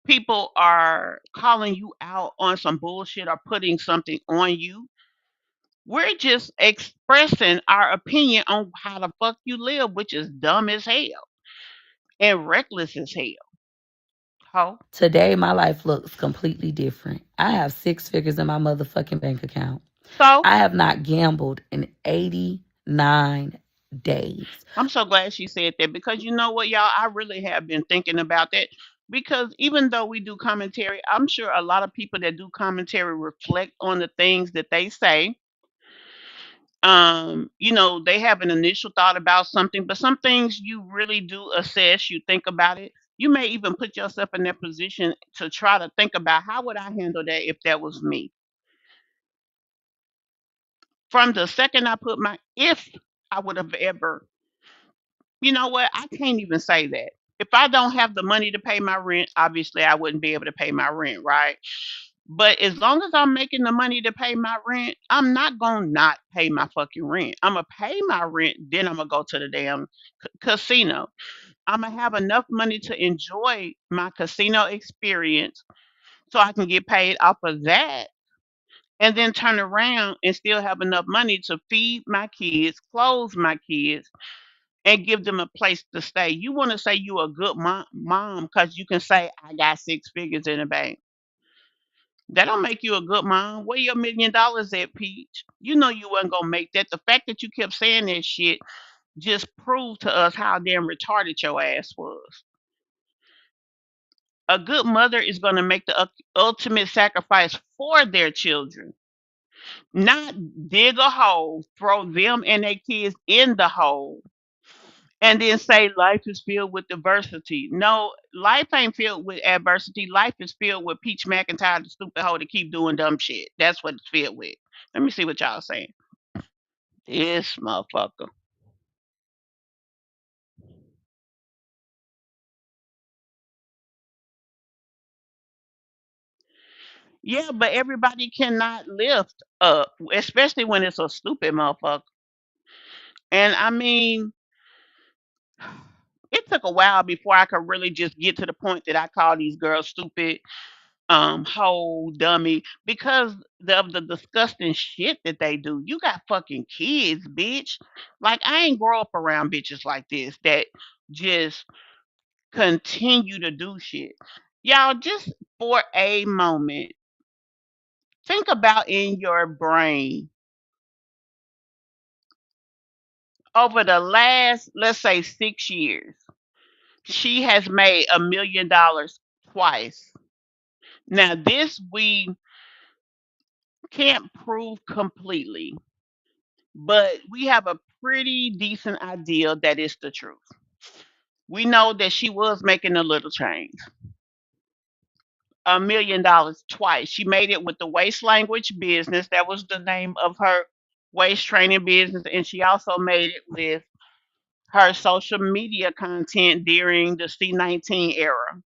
people are calling you out on some bullshit or putting something on you. We're just expressing our opinion on how the fuck you live, which is dumb as hell and reckless as hell. Ho. Today, my life looks completely different. I have 6 figures in my motherfucking bank account. So I have not gambled in 89 days. I'm so glad she said that because you know what, y'all, I really have been thinking about that. Because even though we do commentary, I'm sure a lot of people that do commentary reflect on the things that they say. They have an initial thought about something, but some things you really do assess, you think about it. You may even put yourself in that position to try to think about how would I handle that if that was me. From the second I put my if I would have ever, you know what, I can't even say that. If I don't have the money to pay my rent, obviously I wouldn't be able to pay my rent, right? But as long as I'm making the money to pay my rent, I'm not gonna not pay my fucking rent. I'm gonna pay my rent, then I'm gonna go to the damn casino. I'm gonna have enough money to enjoy my casino experience so I can get paid off of that and then turn around and still have enough money to feed my kids, clothe my kids, and give them a place to stay. You want to say you a good mom because you can say I got 6 figures in the bank. That don't make you a good mom. Where your $1 million at, Peach? You know you wasn't gonna make that. The fact that you kept saying that shit just proved to us how damn retarded your ass was. A good mother is gonna make the ultimate sacrifice for their children, not dig a hole, throw them and their kids in the hole, and then say life is filled with adversity. No, life ain't filled with adversity. Life is filled with Peach McIntyre, the stupid hoe to keep doing dumb shit. That's what it's filled with. Let me see what y'all saying. This motherfucker. Yeah, but everybody cannot lift up, especially when it's a stupid motherfucker. And I mean, it took a while before I could really just get to the point that I call these girls stupid, whole dummy because of the disgusting shit that they do. You got fucking kids, bitch. Like I ain't grow up around bitches like this that just continue to do shit. Y'all just for a moment, think about in your brain over the last, let's say 6 years, she has made $1 million twice. Now this we can't prove completely, but we have a pretty decent idea that it's the truth. We know that she was making a little change, $1 million twice. She made it with the waist language business. That was the name of her waist training business. And she also made it with her social media content during the C19 era.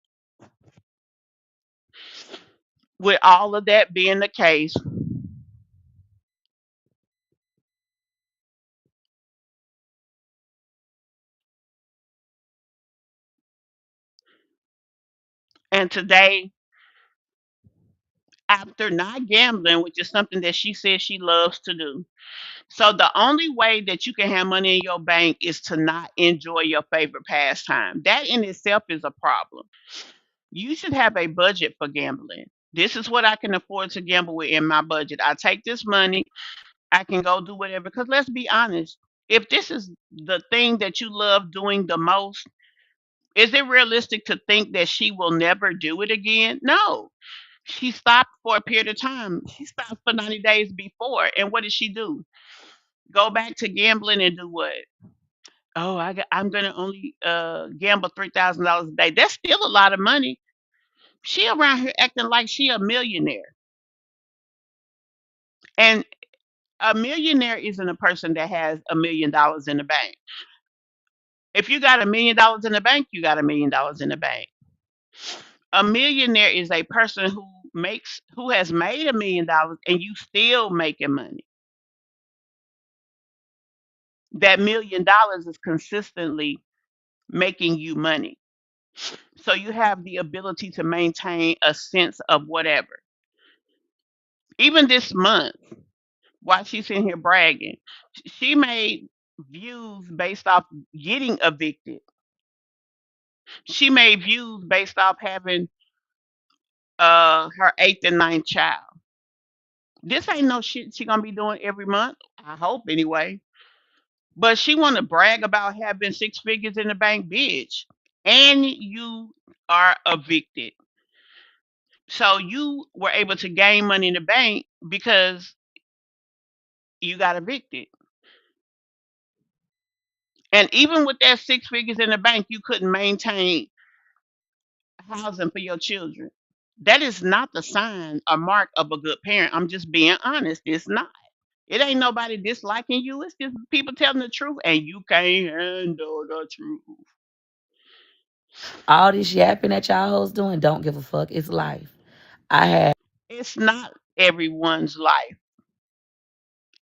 With all of that being the case, And today, after not gambling, which is something that she says she loves to do. So the only way that you can have money in your bank is to not enjoy your favorite pastime. That in itself is a problem. You should have a budget for gambling. This is what I can afford to gamble with in my budget. I take this money, I can go do whatever. Because let's be honest, if this is the thing that you love doing the most, is it realistic to think that she will never do it again? No. She stopped for a period of time. She stopped for 90 days before. And what did she do? Go back to gambling and do what? Oh, I'm gonna only gamble $3,000 a day. That's still a lot of money. She around here acting like she a millionaire. And a millionaire isn't a person that has $1 million in the bank. If you got $1 million in the bank, you got $1 million in the bank. A millionaire is a person who has made $1 million and you still making money. That $1 million is consistently making you money. So you have the ability to maintain a sense of whatever. Even this month, while she's in here bragging, she made views based off getting evicted. She made views based off having her eighth and ninth child. This ain't no shit she gonna be doing every month. I hope anyway. But she wanna brag about having 6 figures in the bank, bitch. And you are evicted. So you were able to gain money in the bank because you got evicted. And even with that 6 figures in the bank, you couldn't maintain housing for your children. That is not the sign or mark of a good parent. I'm just being honest. It's not. It ain't nobody disliking you. It's just people telling the truth, and you can't handle the truth. All this yapping that y'all hoes doing, don't give a fuck. It's life. I had It's not everyone's life.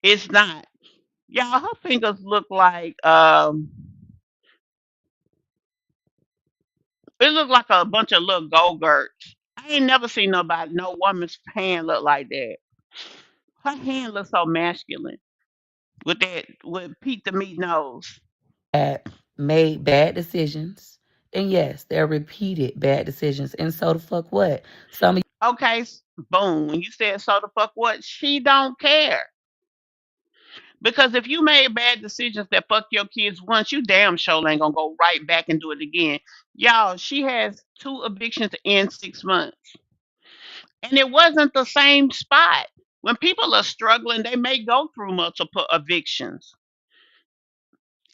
It's not. Y'all, her fingers look like it look like a bunch of little go-gurts. I ain't never seen no woman's hand look like that. Her hand looks so masculine with Pete the Meat nose. had made bad decisions. And yes, they're repeated bad decisions. And so the fuck what? Some of Okay, boom. When you said so the fuck what, she don't care. Because if you made bad decisions that fuck your kids once, you damn sure ain't gonna go right back and do it again. Y'all, she has 2 evictions in 6 months. And it wasn't the same spot. When people are struggling, they may go through multiple evictions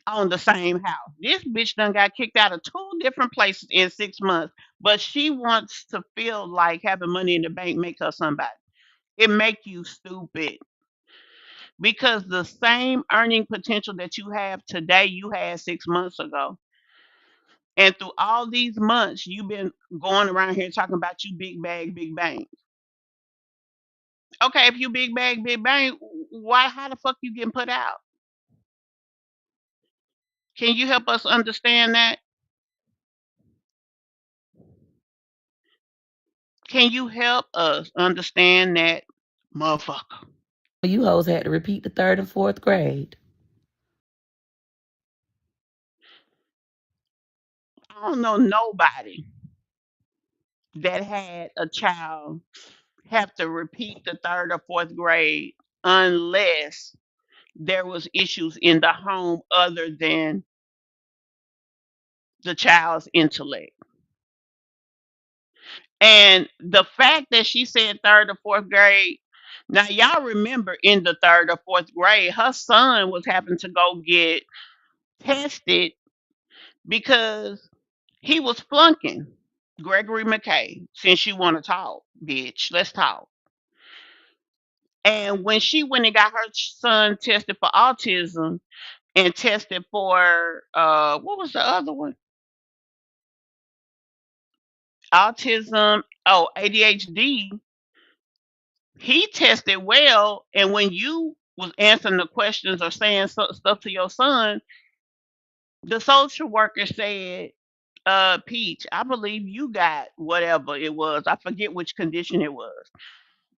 on the same house. This bitch done got kicked out of 2 different places in 6 months, but she wants to feel like having money in the bank makes her somebody. It make you stupid because the same earning potential that you have today, you had 6 months ago. And through all these months, you've been going around here talking about you big bag, big bang. Okay, if you big bag, big bang, why? How the fuck you getting put out? Can you help us understand that? Can you help us understand that, motherfucker? you hoes had to repeat the third and fourth grade. I don't know nobody that had a child have to repeat the third or fourth grade unless there was issues in the home other than the child's intellect. And the fact that she said third or fourth grade, now y'all remember in the third or fourth grade, her son was having to go get tested because he was flunking. Gregory McKay, since you want to talk, bitch, let's talk. And when she went and got her son tested for autism and tested for what was the other one? Autism, oh, ADHD, he tested well. And when you was answering the questions or saying stuff to your son, the social worker said Peach, I believe you got whatever it was. I forget which condition it was.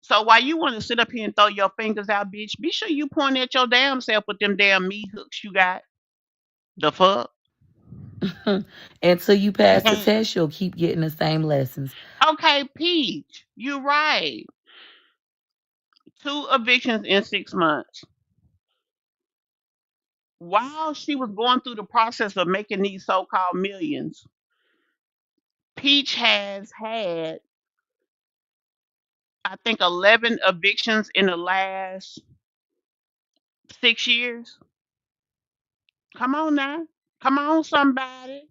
So while you want to sit up here and throw your fingers out, bitch, be sure you point at your damn self with them damn meat hooks you got. The fuck? Until you pass the test, you'll keep getting the same lessons. Okay, Peach, you right. Two evictions in 6 months. While she was going through the process of making these so-called millions, Peach has had, I think, 11 evictions in the last 6 years. Come on now. Come on, somebody.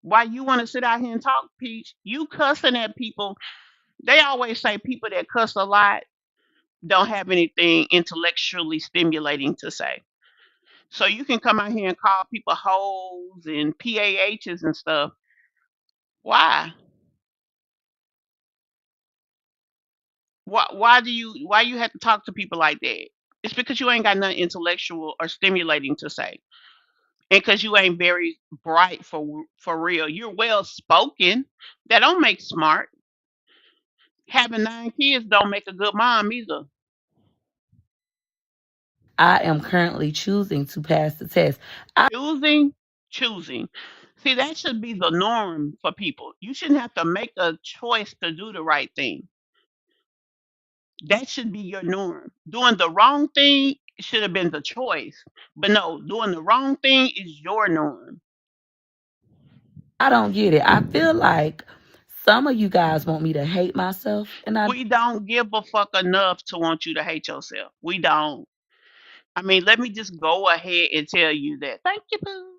Why you want to sit out here and talk, Peach? You cussing at people. They always say people that cuss a lot don't have anything intellectually stimulating to say. So you can come out here and call people hoes and PAHs and stuff. Why? Why you have to talk to people like that? It's because you ain't got nothing intellectual or stimulating to say. And because you ain't very bright for real. You're well spoken. That don't make smart. Having 9 kids don't make a good mom either. I am currently choosing to pass the test. Choosing, choosing. See, that should be the norm for people. You shouldn't have to make a choice to do the right thing. That should be your norm. Doing the wrong thing should have been the choice. But no, doing the wrong thing is your norm. I don't get it. I feel like some of you guys want me to hate myself, and I We don't give a fuck enough to want you to hate yourself. We don't. I mean, let me just go ahead and tell you that. Thank you, boo.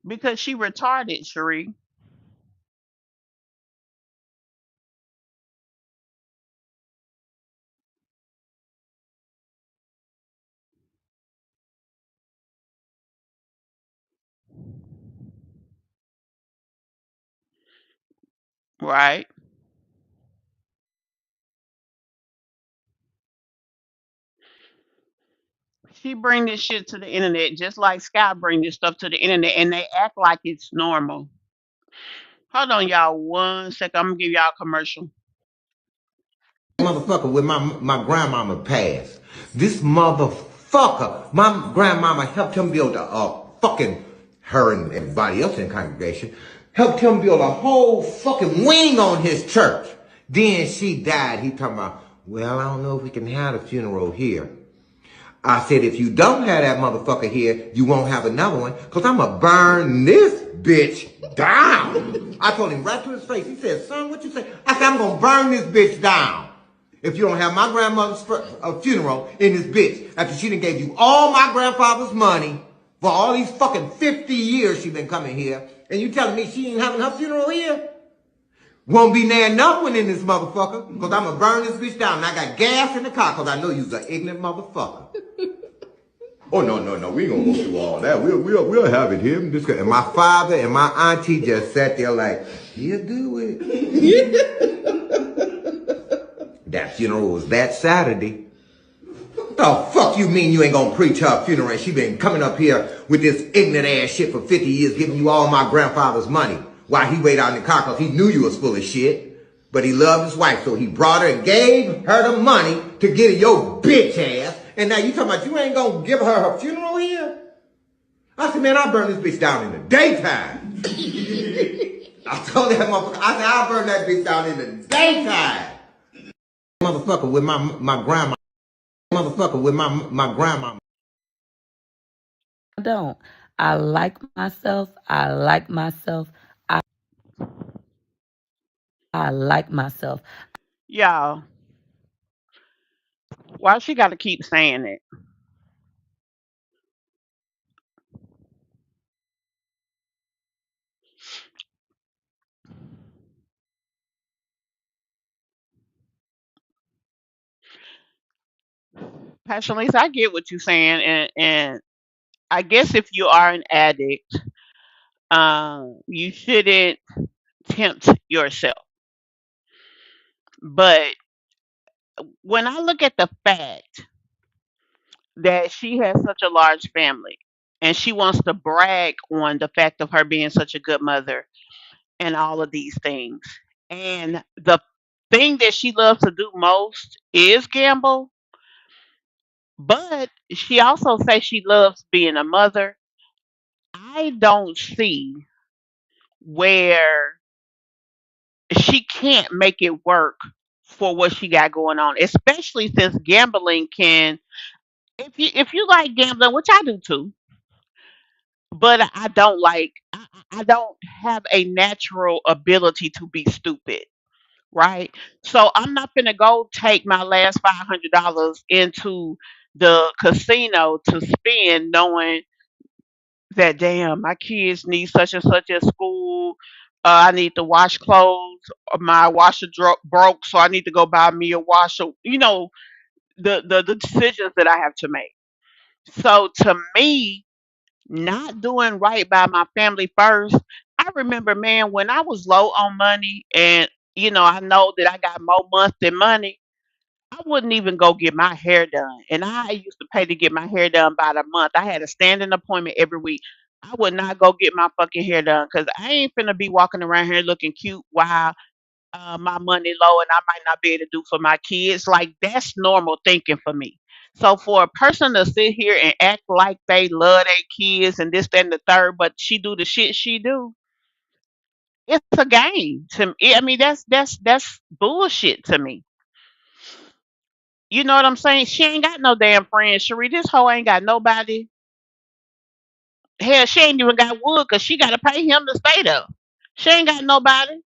Because she retarded, Cherie. Right? She bring this shit to the internet just like Sky bring this stuff to the internet and they act like it's normal. Hold on, y'all, 1 second. I'm gonna give y'all a commercial. Motherfucker with my grandmama passed. This motherfucker, my grandmama helped him build a fucking, her and everybody else in the congregation, helped him build a whole fucking wing on his church. Then she died. He talking about, well, I don't know if we can have a funeral here. I said, if you don't have that motherfucker here, you won't have another one, because I'm going to burn this bitch down. I told him right to his face. He said, son, what you say? I said, I'm going to burn this bitch down. If you don't have my grandmother's funeral in this bitch, after she done gave you all my grandfather's money for all these fucking 50 years she been coming here, and you telling me she ain't having her funeral here? Won't be near another one in this motherfucker, because I'm going to burn this bitch down. And I got gas in the car, because I know you's an ignorant motherfucker. Oh, no, we ain't gonna go through all that. We'll have it here. And my father and my auntie just sat there like, he'll do it. That funeral was that Saturday. The fuck you mean you ain't gonna preach her funeral and she been coming up here with this ignorant ass shit for 50 years giving you all my grandfather's money while he waited out in the car because he knew you was full of shit. But he loved his wife, so he brought her and gave her the money to get your bitch ass. And now you talking about you ain't gonna give her funeral here? I said, man, I'll burn this bitch down in the daytime. I told that motherfucker, I said, I'll burn that bitch down in the daytime. Motherfucker with my grandma. Motherfucker with my grandma. don't. I like myself. I like myself. I, I like myself. Y'all, why she gotta keep saying it? Passion Lisa, I get what you're saying, and I guess if you are an addict, you shouldn't tempt yourself. But when I look at the fact that she has such a large family and she wants to brag on the fact of her being such a good mother and all of these things. And the thing that she loves to do most is gamble, but she also says she loves being a mother. I don't see where she can't make it work for what she got going on, especially since gambling can, if you like gambling, which I do too, but I don't like I don't have a natural ability to be stupid, right? So I'm not gonna go take my last $500 into the casino to spend, knowing that damn my kids need such and such at school. I need to wash clothes. My washer broke, so I need to go buy me a washer. The decisions that I have to make. So to me, not doing right by my family first. I remember, man, when I was low on money and I know that I got more month than money, I wouldn't even go get my hair done. And I used to pay to get my hair done by the month. I had a standing appointment every week. I would not go get my fucking hair done because I ain't finna be walking around here looking cute while my money low and I might not be able to do for my kids. Like that's normal thinking for me. So for a person to sit here and act like they love their kids and this, that, and the third, but she do the shit she do, it's a game to me. I mean, that's bullshit to me. You know what I'm saying? She ain't got no damn friends, Cherie. This hoe ain't got nobody. Hell, she ain't even got Wood because she got to pay him to stay there. She ain't got nobody.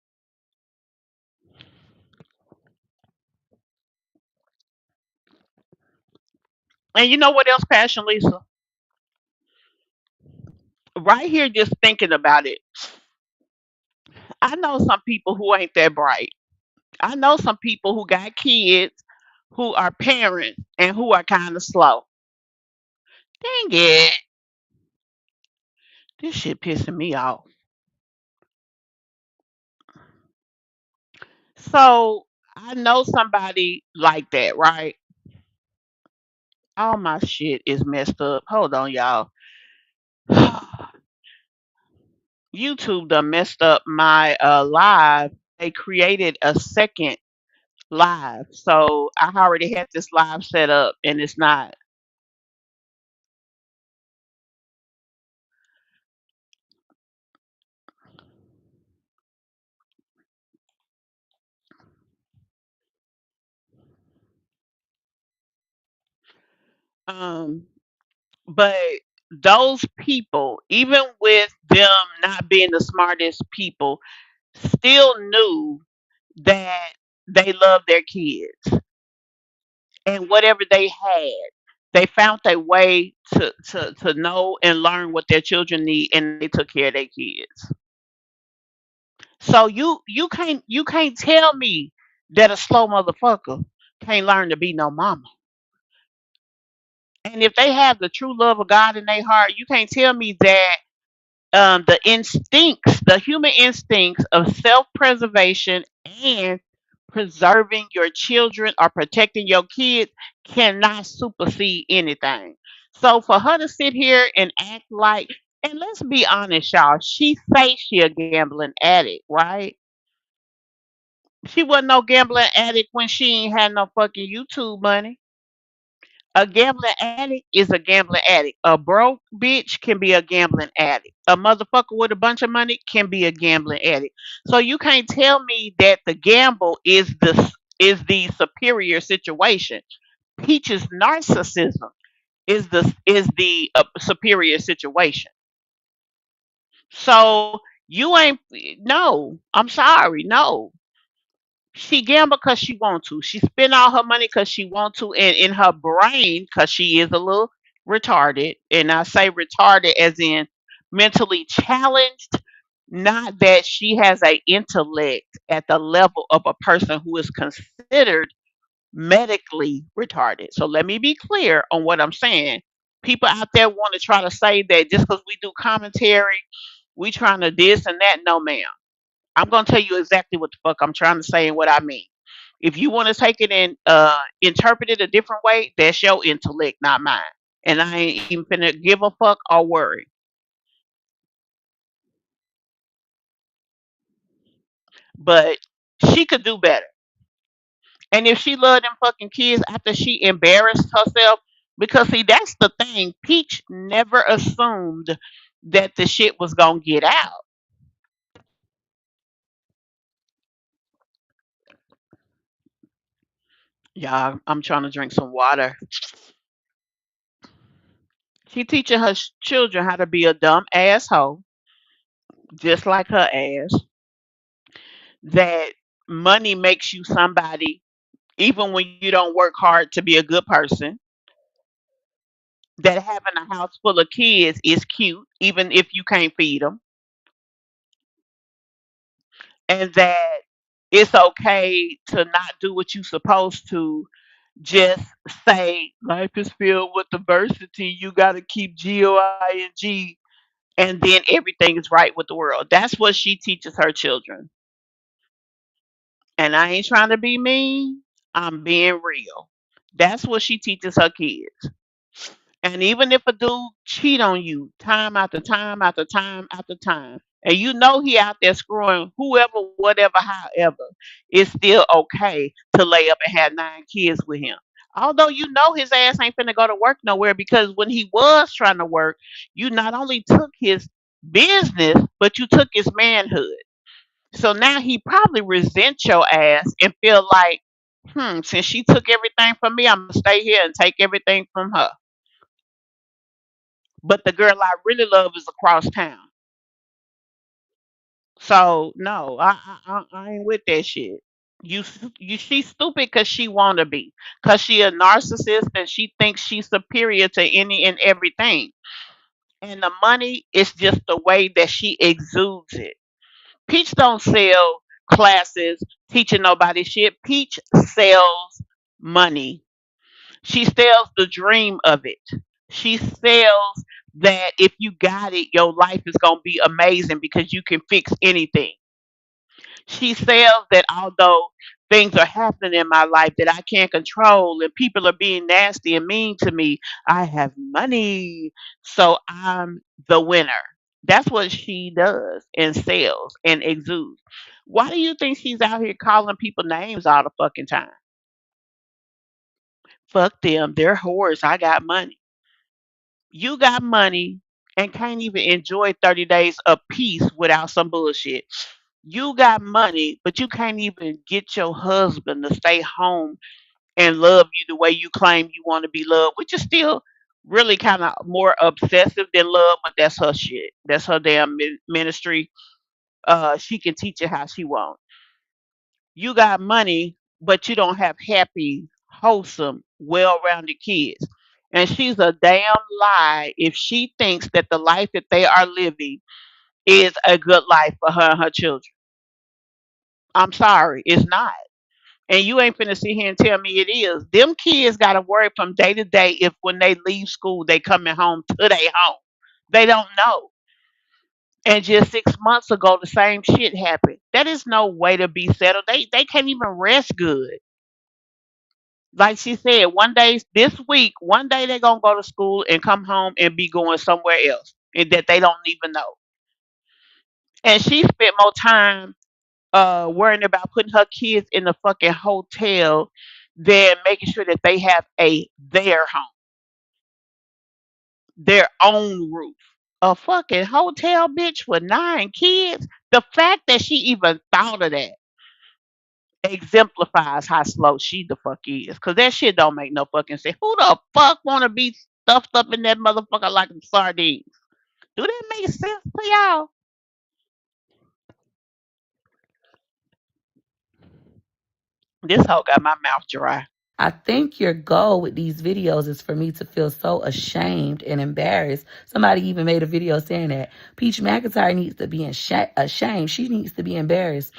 And you know what else, Passion Lisa? Right here, just thinking about it, I know some people who ain't that bright. I know some people who got kids who are parents and who are kind of slow. Dang it. This shit pissing me off. So I know somebody like that, right? All my shit is messed up. Hold on, y'all. YouTube done messed up my live. They created a second live. So I already had this live set up and it's not. Um but those people, even with them not being the smartest people, still knew that they loved their kids and whatever they had, they found a way to know and learn what their children need and they took care of their kids. So you can't tell me that a slow motherfucker can't learn to be no mama. And if they have the true love of God in their heart, you can't tell me that the instincts, the human instincts of self preservation and preserving your children or protecting your kids cannot supersede anything. So for her to sit here and act like, and let's be honest, y'all, she say she a gambling addict, right? She wasn't no gambling addict when she ain't had no fucking YouTube money. A gambling addict is a gambling addict. A broke bitch can be a gambling addict. A motherfucker with a bunch of money can be a gambling addict. So you can't tell me that the gamble is the superior situation. Peach's narcissism is the superior situation. So you ain't no. I'm sorry, no. She gamble because she want to. She spend all her money because she want to, and in her brain, because she is a little retarded, and I say retarded as in mentally challenged, not that she has a intellect at the level of a person who is considered medically retarded. So let me be clear on what I'm saying. People out there want to try to say that just because we do commentary, we trying to this and that. No, ma'am. I'm gonna tell you exactly what the fuck I'm trying to say and what I mean. If you want to take it and interpret it a different way, that's your intellect, not mine. And I ain't even finna give a fuck or worry. But she could do better. And if she loved them fucking kids after she embarrassed herself, because see, that's the thing. Peach never assumed that the shit was gonna get out. Yeah, I'm trying to drink some water. She teaching her children how to be a dumb asshole, just like her ass. That money makes you somebody, even when you don't work hard to be a good person. That having a house full of kids is cute, even if you can't feed them. And that it's okay to not do what you're supposed to. Just say life is filled with diversity. You got to keep GOING, and then everything is right with the world. That's what she teaches her children. And I ain't trying to be mean. I'm being real. That's what she teaches her kids. And even if a dude cheat on you time after time after time after time, and you know he out there screwing whoever, whatever, however, it's still okay to lay up and have 9 kids with him. Although you know his ass ain't finna go to work nowhere, because when he was trying to work, you not only took his business, but you took his manhood. So now he probably resents your ass and feel like, since she took everything from me, I'm gonna stay here and take everything from her. But the girl I really love is across town. So no, I ain't with that shit. She's stupid because she wanna be, because she a narcissist and she thinks she's superior to any and everything. And the money is just the way that she exudes it. Peach don't sell classes teaching nobody shit. Peach sells money. She sells the dream of it. She sells that if you got it, your life is going to be amazing because you can fix anything. She sells that although things are happening in my life that I can't control and people are being nasty and mean to me, I have money. So I'm the winner. That's what she does and sells and exudes. Why do you think she's out here calling people names all the fucking time? Fuck them. They're whores. I got money. You got money and can't even enjoy 30 days of peace without some bullshit. You got money, but you can't even get your husband to stay home and love you the way you claim you want to be loved, which is still really kind of more obsessive than love, but that's her shit. That's her damn ministry. She can teach it how she wants. You got money, but you don't have happy, wholesome, well-rounded kids. And she's a damn lie if she thinks that the life that they are living is a good life for her and her children. I'm sorry, it's not. And you ain't finna sit here and tell me it is. Them kids gotta worry from day to day if when they leave school they coming home to their home. They don't know. And just 6 months ago the same shit happened. That is no way to be settled. They can't even rest good. Like she said, one day this week, one day they're gonna go to school and come home and be going somewhere else and that they don't even know. And she spent more time worrying about putting her kids in the fucking hotel than making sure that they have a their home, their own roof. A fucking hotel bitch with 9 kids. The fact that she even thought of that exemplifies how slow she the fuck is. Cause that shit don't make no fucking sense. Who the fuck wanna be stuffed up in that motherfucker like sardines? Do that make sense to y'all? This hoe got my mouth dry. I think your goal with these videos is for me to feel so ashamed and embarrassed. Somebody even made a video saying that Peach McIntyre needs to be ashamed. She needs to be embarrassed.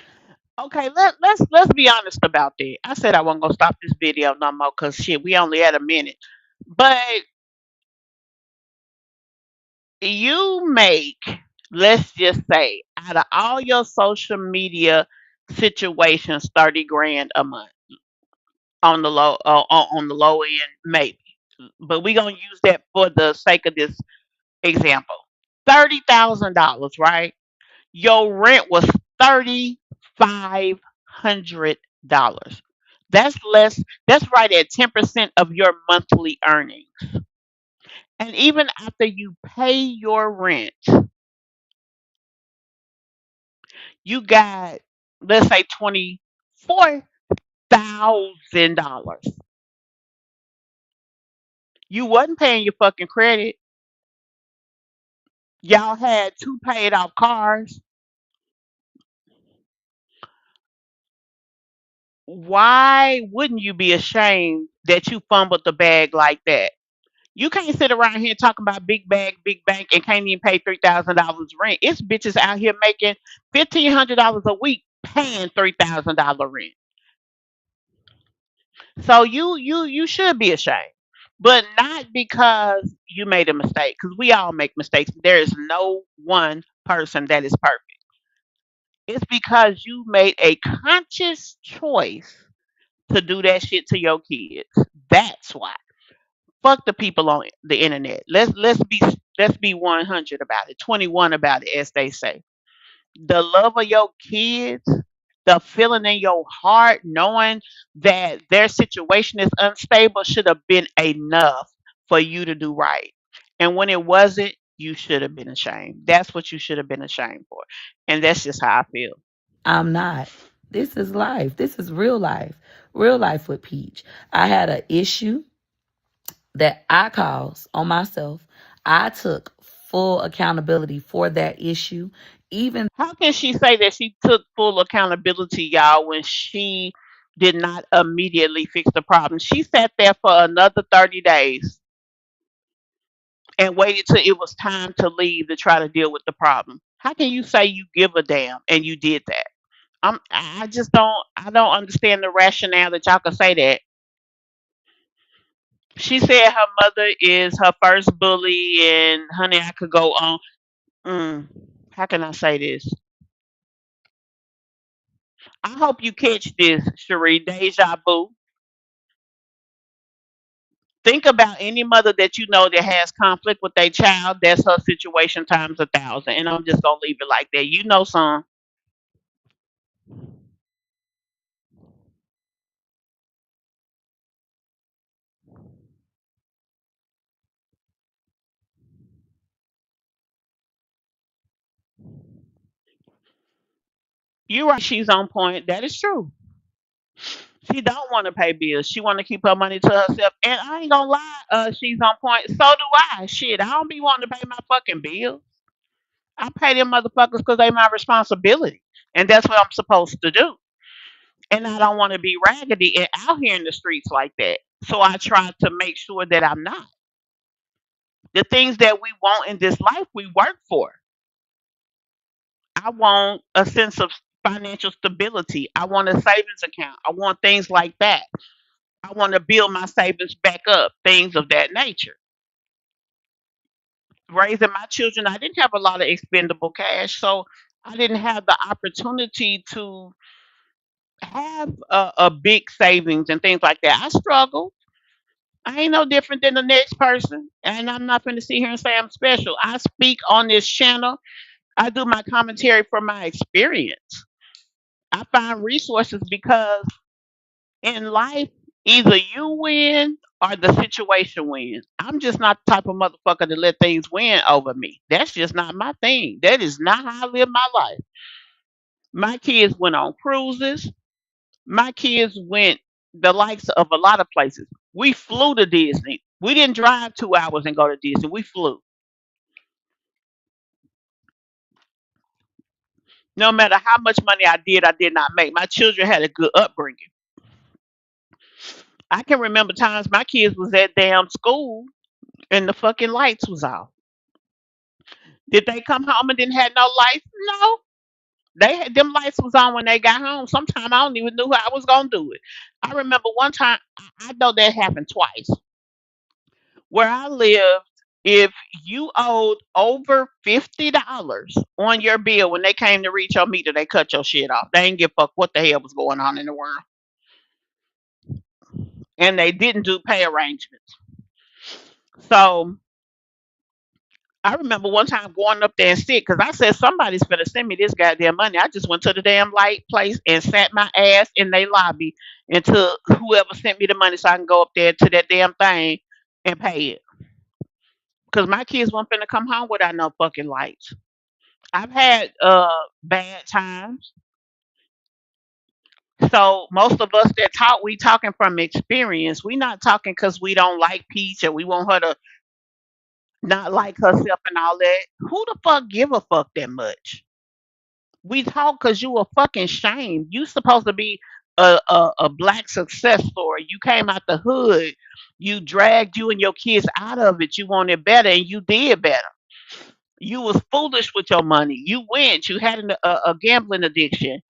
Okay, let's be honest about that. I said I wasn't gonna stop this video no more because shit, we only had a minute. But you make, let's just say, out of all your social media situations, 30 grand a month. on the low end, maybe. But we gonna use that for the sake of this example. $30,000, right? Your rent was $3,500. That's less. That's right at 10% of your monthly earnings. And even after you pay your rent, you got, let's say, $24,000. You wasn't paying your fucking credit. Y'all had two paid off cars. Why wouldn't you be ashamed that you fumbled the bag like that? You can't sit around here talking about big bag, big bank, and can't even pay $3,000 rent. It's bitches out here making $1,500 a week, paying $3,000 rent. So you should be ashamed, but not because you made a mistake. Because we all make mistakes. There is no one person that is perfect. It's because you made a conscious choice to do that shit to your kids. That's why. Fuck the people on the internet. Let's be 100 about it, 21 about it, as they say. The love of your kids, the feeling in your heart, knowing that their situation is unstable, should have been enough for you to do right. And when it wasn't, you should have been ashamed. That's what you should have been ashamed for. And that's just how I feel. I'm not. This is life. This is real life. Real life with Peach. I had an issue that I caused on myself. I took full accountability for that issue, even How can she say that she took full accountability, y'all, when she did not immediately fix the problem? She sat there for another 30 days and waited till it was time to leave to try to deal with the problem. How can you say you give a damn and you did that? I don't understand the rationale that y'all can say that. She said her mother is her first bully, and honey, I could go on. Mm, how can I say this? I hope you catch this, Cherie. Deja vu. Think about any mother that you know that has conflict with their child. That's her situation times 1,000. And I'm just gonna leave it like that. You know, son. You're right. She's on point. That is true. She don't want to pay bills. She want to keep her money to herself. And I ain't gonna lie, she's on point. So do I. Shit, I don't be wanting to pay my fucking bills. I pay them motherfuckers because they my responsibility, and that's what I'm supposed to do. And I don't want to be raggedy and out here in the streets like that. So I try to make sure that I'm not. The things that we want in this life, we work for. I want a sense of financial stability. I want a savings account. I want things like that. I want to build my savings back up, things of that nature. Raising my children, I didn't have a lot of expendable cash, so I didn't have the opportunity to have a big savings and things like that. I struggled. I ain't no different than the next person, and I'm not going to sit here and say I'm special. I speak on this channel. I do my commentary from my experience. I find resources because in life, either you win or the situation wins. I'm just not the type of motherfucker to let things win over me. That's just not my thing. That is not how I live my life. My kids went on cruises. My kids went the likes of a lot of places. We flew to Disney. We didn't drive 2 hours and go to Disney. We flew. No matter how much money I did not make. My children had a good upbringing. I can remember times my kids was at damn school and the fucking lights was off. Did they come home and didn't have no lights? No. They had them lights was on when they got home. Sometimes I don't even know how I was gonna do it. I remember one time I know that happened twice. Where I lived, if you owed over $50 on your bill when they came to reach your meter, they cut your shit off. They didn't give a fuck what the hell was going on in the world. and they didn't do pay arrangements. So I remember one time going up there and sick because I said somebody's gonna send me this goddamn money. I just went to the damn light place and sat my ass in their lobby until whoever sent me the money so I can go up there to that damn thing and pay it. Because my kids weren't finna come home without no fucking lights. I've had bad times. So most of us that talk, we talking from experience. We not talking because we don't like Peach or we want her to not like herself and all that. Who the fuck give a fuck that much? We talk because you a fucking shame. You supposed to be a black success story. You came out the hood. You dragged you and your kids out of it. You wanted better and you did better. You was foolish with your money. You went. You had a gambling addiction.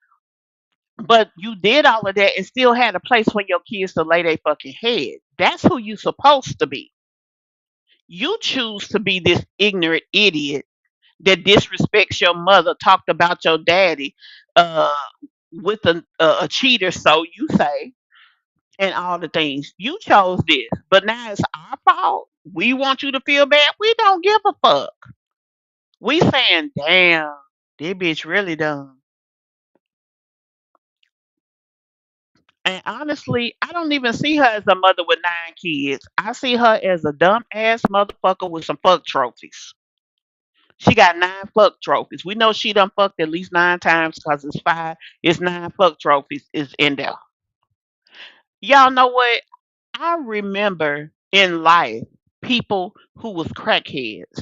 But you did all of that and still had a place for your kids to lay their fucking head. That's who you supposed to be. You choose to be this ignorant idiot that disrespects your mother, talked about your daddy, uh, with a cheater, so you say, and all the things. You chose this, but now it's our fault. We want you to feel bad. We don't give a fuck. We saying, damn, this bitch really done. And honestly, I don't even see her as a mother with 9 kids. I see her as a dumb ass motherfucker with some fuck trophies. She got 9 fuck trophies. We know she done fucked at least 9 times because it's five. It's 9 fuck trophies is in there. Y'all know what? I remember in life people who was crackheads.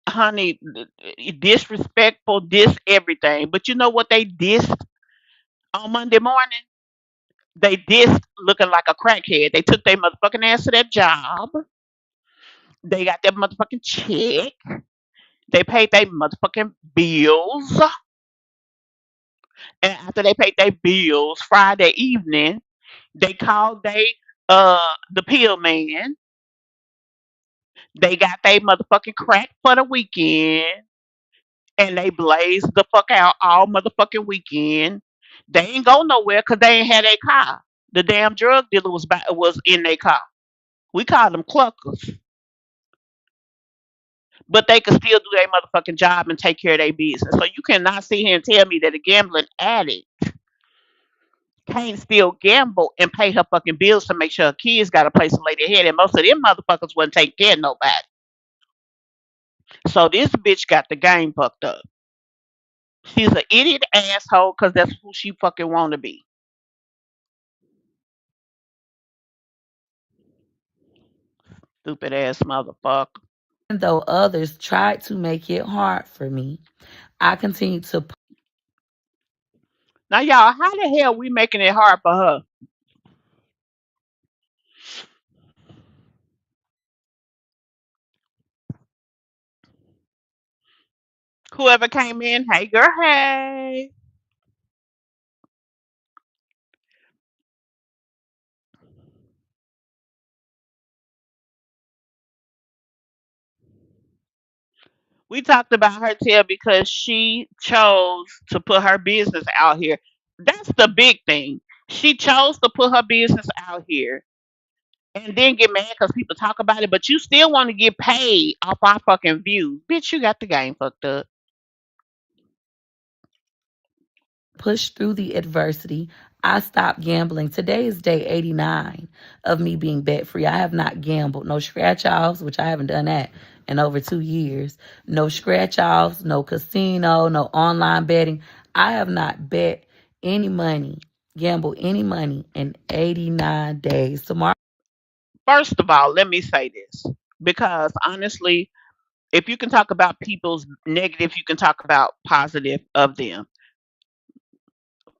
Honey, disrespectful, diss everything. But you know what they dissed on Monday morning? They dissed looking like a crackhead. They took their motherfucking ass to that job. They got their motherfucking check. They paid their motherfucking bills. And after they paid their bills Friday evening, they called the pill man. They got their motherfucking crack for the weekend. And they blazed the fuck out all motherfucking weekend. They ain't go nowhere because they ain't had a car. The damn drug dealer was in their car. We called them cluckers. But they could still do their motherfucking job and take care of their business. So you cannot sit here and tell me that a gambling addict can't still gamble and pay her fucking bills to make sure her kids got a place to lay their head. And most of them motherfuckers wasn't taking care of nobody. So this bitch got the game fucked up. She's an idiot asshole because that's who she fucking want to be. Stupid ass motherfucker. Even though others tried to make it hard for me, I continued to Now y'all, how the hell we making it hard for her? Whoever came in, hey girl, hey. We talked about her tail because she chose to put her business out here. That's the big thing. She chose to put her business out here and then get mad because people talk about it, but you still want to get paid off our fucking views. Bitch, you got the game fucked up. push through the adversity. I stopped gambling. Today is day 89 of me being bet free. I have not gambled. No scratch offs, which I haven't done that in over 2 years. No scratch offs, no casino, no online betting. I have not bet any money, gambled any money in 89 days. Tomorrow, First of all, let me say this because honestly, if you can talk about people's negative, you can talk about positive of them.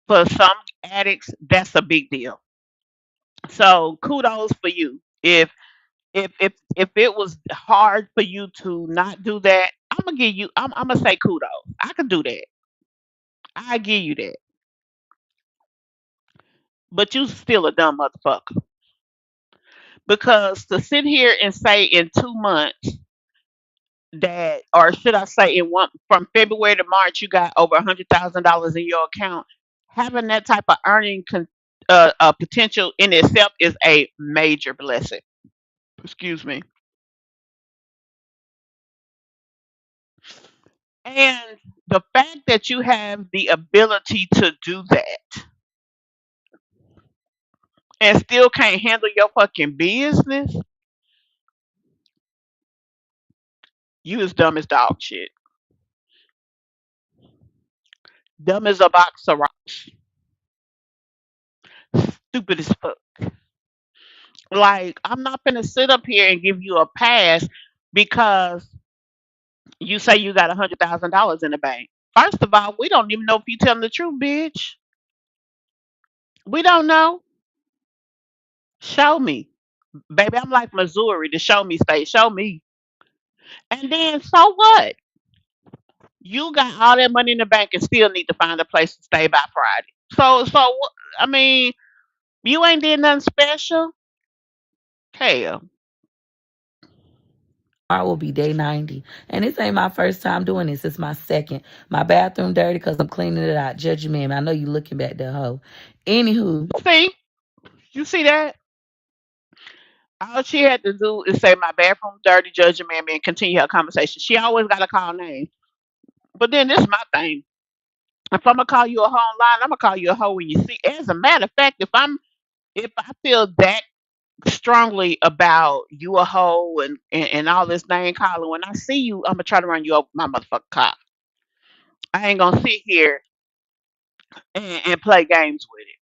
For some addicts, that's a big deal. So kudos for you. If it was hard for you to not do that, I'm gonna say kudos. I could do that. I give you that. But you still a dumb motherfucker. Because to sit here and say in 2 months that, or should I say in one, from February to March, you got over $100,000 in your account, having that type of potential in itself is a major blessing. Excuse me. And the fact that you have the ability to do that and still can't handle your fucking business, you is dumb as dog shit. Dumb as a box of rocks. Stupid as fuck. Like, I'm not gonna sit up here and give you a pass because you say you got $100,000 in the bank. First of all, we don't even know if you telling the truth, bitch. We don't know. Show me. Baby, I'm like Missouri, the show me state. Show me. And then so what? You got all that money in the bank and still need to find a place to stay by Friday. I mean, you ain't did nothing special. Hell, Tomorrow will be day 90. And this ain't my first time doing this. It's my second. My bathroom dirty because I'm cleaning it out. Judge me. I know you looking back there, hoe. Anywho, see, you see that? All she had to do is say my bathroom dirty, judge a man, and continue her conversation. She always got to call names. But then this is my thing. If I'm gonna call you a hoe online, I'm gonna call you a hoe when you see. As a matter of fact, if I feel that strongly about you a hoe and all this name calling, when I see you, I'm gonna try to run you over my motherfucking car. I ain't gonna sit here and play games with it.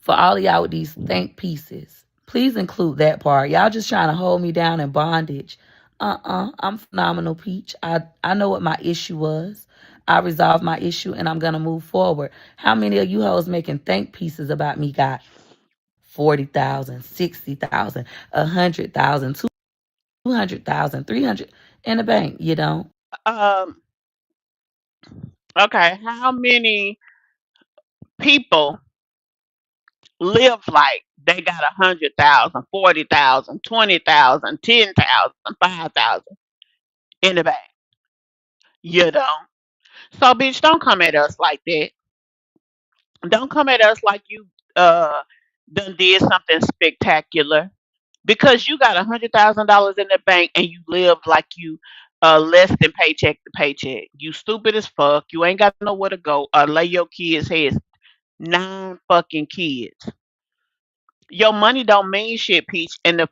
for all of y'all with these thank pieces, please include that part. Y'all just trying to hold me down in bondage. I'm phenomenal, Peach. I know what my issue was. I resolved my issue and I'm gonna move forward. How many of you hoes making thank pieces about me got 40,000, 60,000, 100,000, 200,000, 300 in the bank? You don't. Um, okay, how many people live like they got 100,000, 40,000, 20,000, 10,000, 5,000 in the bank? You don't. So, bitch, don't come at us like that. Don't come at us like you uh done did something spectacular because you got $100,000 in the bank and you live like you less than paycheck to paycheck. You stupid as fuck. You ain't got nowhere to go or lay your kids' heads. 9 fucking kids. Your money don't mean shit, Peach. And the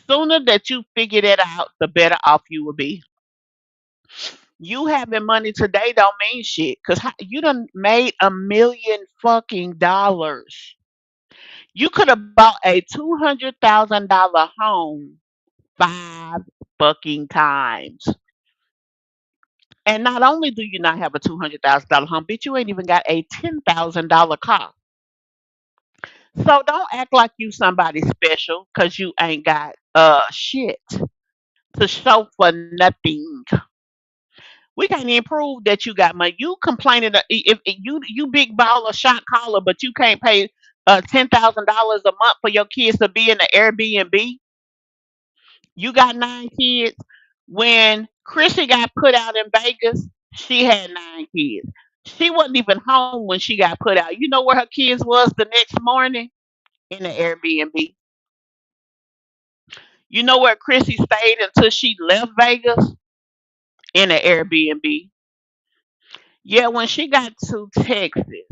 sooner that you figure that out, the better off you will be. You having money today don't mean shit because you done made $1 million fucking dollars. You could have bought a $200,000 home 5 fucking times. And not only do you not have a $200,000 home, bitch, you ain't even got a $10,000 car. So don't act like you somebody special because you ain't got shit to show for nothing. We can't even prove that you got money. You complaining that if you big baller shot caller, but you can't pay $10,000 a month for your kids to be in the Airbnb. You got 9 kids. When Chrissy got put out in Vegas, she had 9 kids. She wasn't even home when she got put out. You know where her kids was the next morning? In the Airbnb. You know where Chrissy stayed until she left Vegas? In the Airbnb. Yeah, when she got to Texas,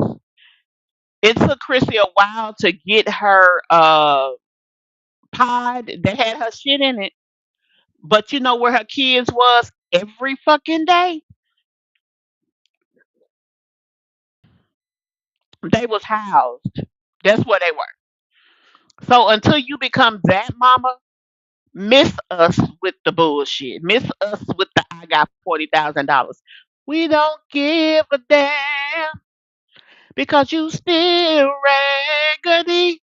it took Chrissy a while to get her pod that had her shit in it. But you know where her kids was every fucking day? They was housed. That's where they were. So until you become that mama, miss us with the bullshit. Miss us with the I got $40,000. We don't give a damn because you still raggedy.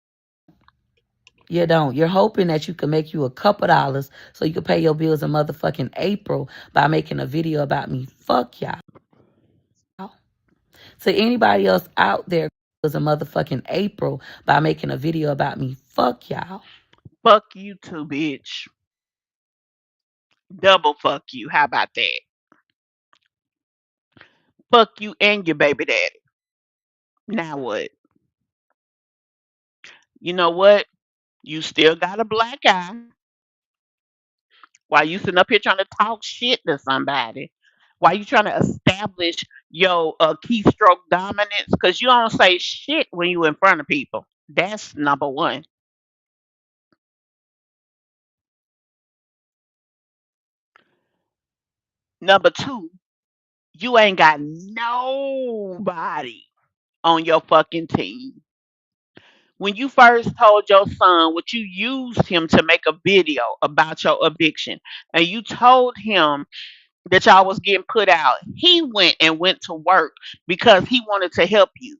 You don't. You're hoping that you can make you a couple dollars so you can pay your bills in motherfucking April by making a video about me. Fuck y'all. To anybody else out there was a motherfucking April by making a video about me. Fuck y'all. Fuck you too, bitch. Double fuck you. How about that? Fuck you and your baby daddy. Now what? You know what? You still got a black eye while you sitting up here trying to talk shit to somebody. While you trying to establish your keystroke dominance, because you don't say shit when you in front of people. That's number one. Number two, you ain't got nobody on your fucking team. When you first told your son what you used him to make a video about your eviction, and you told him that y'all was getting put out, he went to work because he wanted to help you,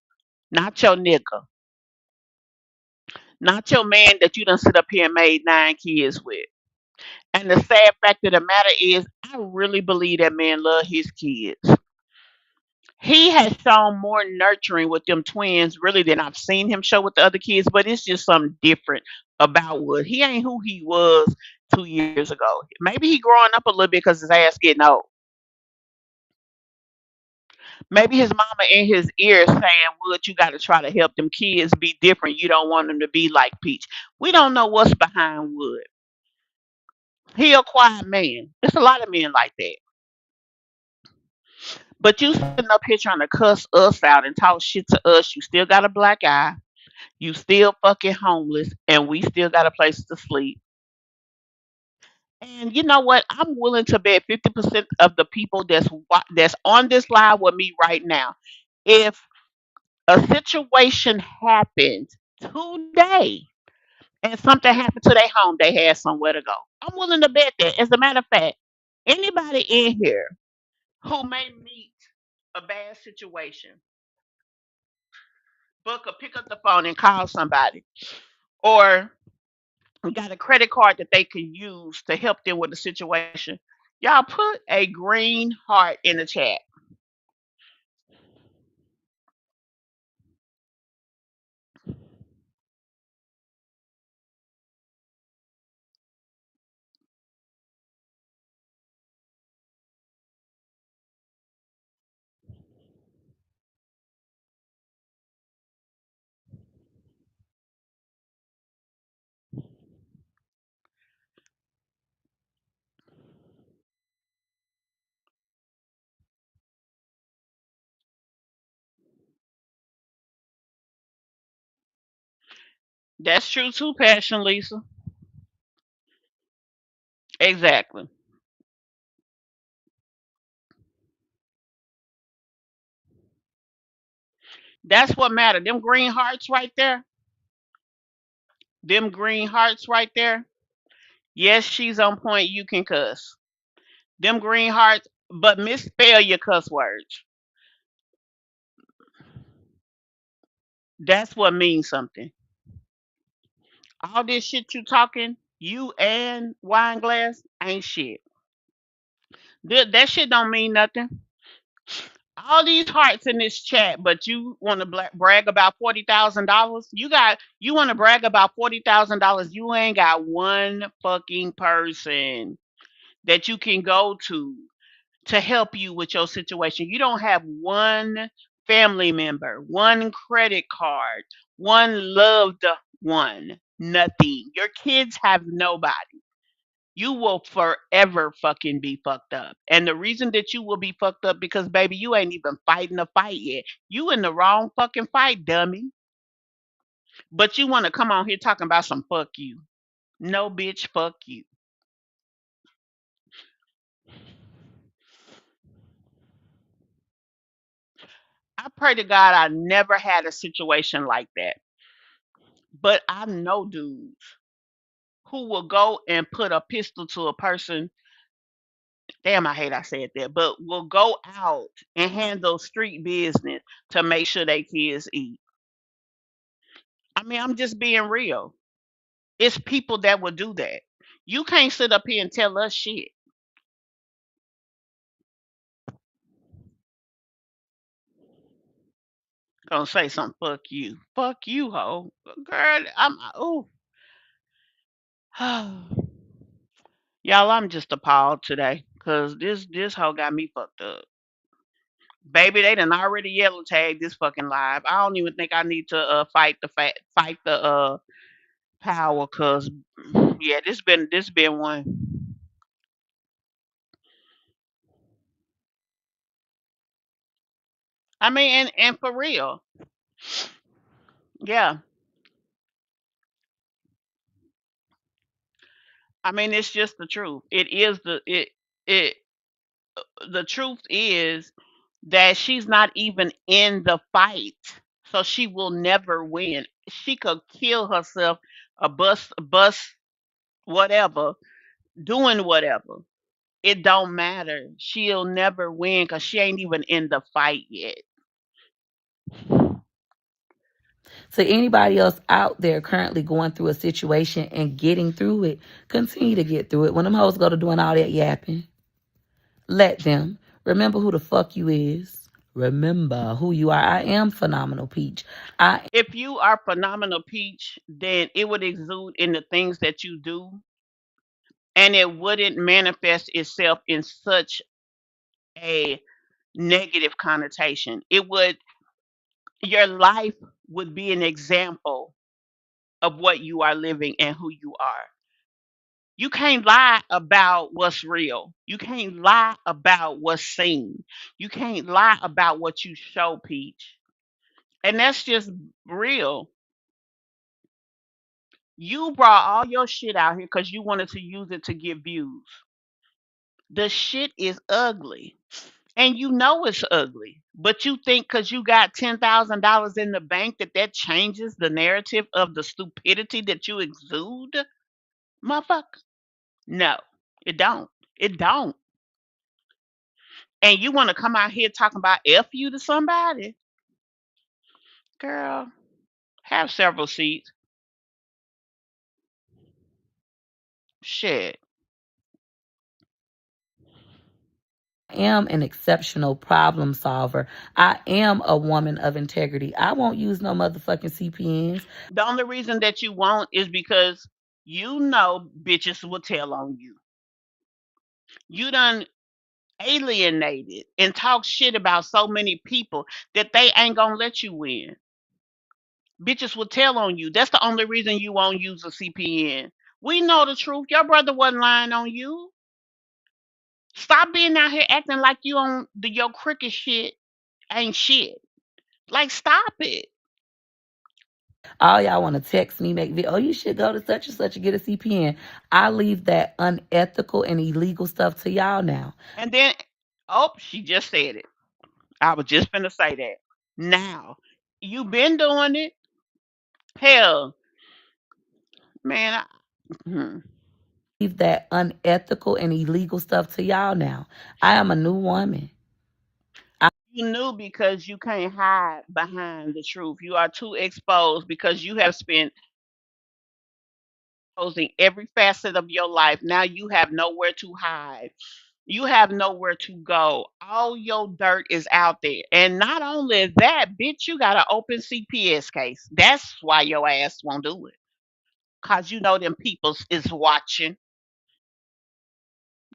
not your nigga, not your man that you done sit up here and made 9 kids with. And the sad fact of the matter is, I really believe that man love his kids. He has shown more nurturing with them twins, really, than I've seen him show with the other kids. But it's just something different about Wood. He ain't who he was 2 years ago. Maybe he growing up a little bit because his ass getting old. Maybe his mama in his ear saying, Wood, you got to try to help them kids be different. You don't want them to be like Peach. We don't know what's behind Wood. He a quiet man. There's a lot of men like that. But you sitting up here trying to cuss us out and talk shit to us. You still got a black eye. You still fucking homeless, and we still got a place to sleep. And you know what? I'm willing to bet 50% of the people that's on this live with me right now, if a situation happened today and something happened to their home, they had somewhere to go. I'm willing to bet that. As a matter of fact, anybody in here who may meet a bad situation, book or pick up the phone and call somebody, or got a credit card that they can use to help them with the situation. Y'all put a green heart in the chat. That's true too, Passion Lisa. Exactly. That's what matter. Them green hearts right there. Them green hearts right there. Yes, she's on point. You can cuss. Them green hearts, but misspell your cuss words. That's what means something. All this shit you talking, you and wine glass ain't shit. That shit don't mean nothing. All these hearts in this chat, but you want to brag about $40,000? You want to brag about $40,000? You ain't got one fucking person that you can go to help you with your situation. You don't have one family member, one credit card, one loved one, nothing. Your kids have nobody. You will forever fucking be fucked up. And the reason that you will be fucked up because baby, you ain't even fighting the fight yet. You in the wrong fucking fight, dummy. But you want to come on here talking about some fuck you. No bitch, fuck you. I pray to God I never had a situation like that. But I know dudes who will go and put a pistol to a person. Damn, I hate I said that, but will go out and handle street business to make sure they kids eat. I mean, I'm just being real. It's people that will do that. You can't sit up here and tell us shit. Gonna say something, fuck you. Fuck you, hoe. Girl, oh. Y'all, I'm just appalled today. Cause this hoe got me fucked up. Baby, they done already yellow tagged this fucking live. I don't even think I need to fight the power, cause yeah, this been one. I mean, and for real, yeah. I mean, it's just the truth. It the truth is that she's not even in the fight, so she will never win. She could kill herself, a bus, whatever, doing whatever. It don't matter. She'll never win because she ain't even in the fight yet. To anybody else out there currently going through a situation and getting through it, continue to get through it. When them hoes go to doing all that yapping, let them. Remember who the fuck you is. Remember who you are. I am phenomenal, Peach. I If you are phenomenal, Peach, then it would exude in the things that you do, and it wouldn't manifest itself in such a negative connotation. It would Your life would be an example of what you are living and who you are. You can't lie about what's real. You can't lie about what's seen. You can't lie about what you show, Peach. And that's just real. You brought all your shit out here because you wanted to use it to get views. The shit is ugly. And you know it's ugly. But you think because you got $10,000 in the bank that changes the narrative of the stupidity that you exude? Motherfucker. No, it don't. It don't. And you want to come out here talking about F you to somebody? Girl, have several seats. Shit. am an exceptional problem solver. I am a woman of integrity. I won't use no motherfucking CPNs. The only reason that you won't is because you know bitches will tell on you. You done alienated and talk shit about so many people that they ain't gonna let you win. Bitches will tell on you. That's the only reason you won't use a CPN. We know the truth. Your brother wasn't lying on you. Stop being out here acting like you on your cricket shit ain't shit. Like, stop it. All y'all want to text me, make video. Oh, you should go to such and such and get a CPN. I leave that unethical and illegal stuff to y'all now. And then, oh, she just said it. I was just finna say that. Now, you been doing it. Hell, man. Hmm. Leave that unethical and illegal stuff to y'all now. I am a new woman. You knew because you can't hide behind the truth. You are too exposed because you have spent exposing every facet of your life. Now you have nowhere to hide. You have nowhere to go. All your dirt is out there. And not only that, bitch, you got an open CPS case. That's why your ass won't do it. Cause you know them peoples is watching.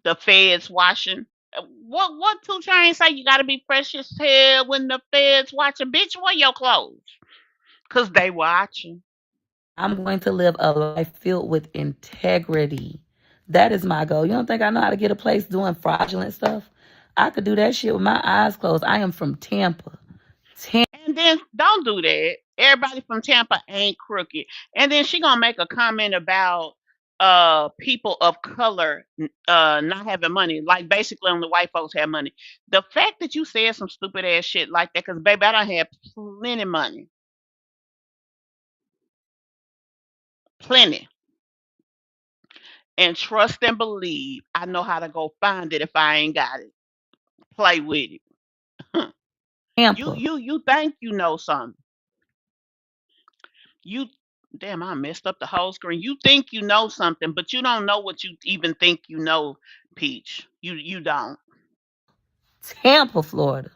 The feds watching. What two chains say you gotta be fresh as hell when the feds watching? Bitch, wear your clothes. Cause they watching. I'm going to live a life filled with integrity. That is my goal. You don't think I know how to get a place doing fraudulent stuff? I could do that shit with my eyes closed. I am from Tampa. And then don't do that. Everybody from Tampa ain't crooked. And then she gonna make a comment about people of color not having money. Like basically only white folks have money. The fact that you said some stupid ass shit like that, cause baby, I don't have plenty money. Plenty. And trust and believe I know how to go find it if I ain't got it. Play with it. You Tampa. you you think you know something. You damn, I messed up the whole screen. You think you know something, but you don't know what you even think you know, Peach. You don't. Tampa, Florida.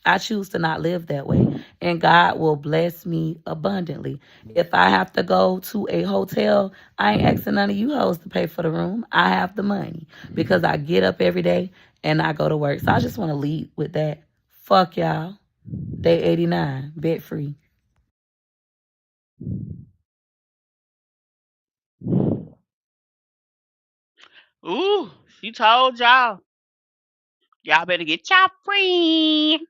I choose to not live that way. And God will bless me abundantly. If I have to go to a hotel, I ain't asking none of you hoes to pay for the room. I have the money because I get up every day and I go to work. So I just want to lead with that Fuck y'all. Day 89. Bet free. Ooh, she told y'all. Y'all better get your friend.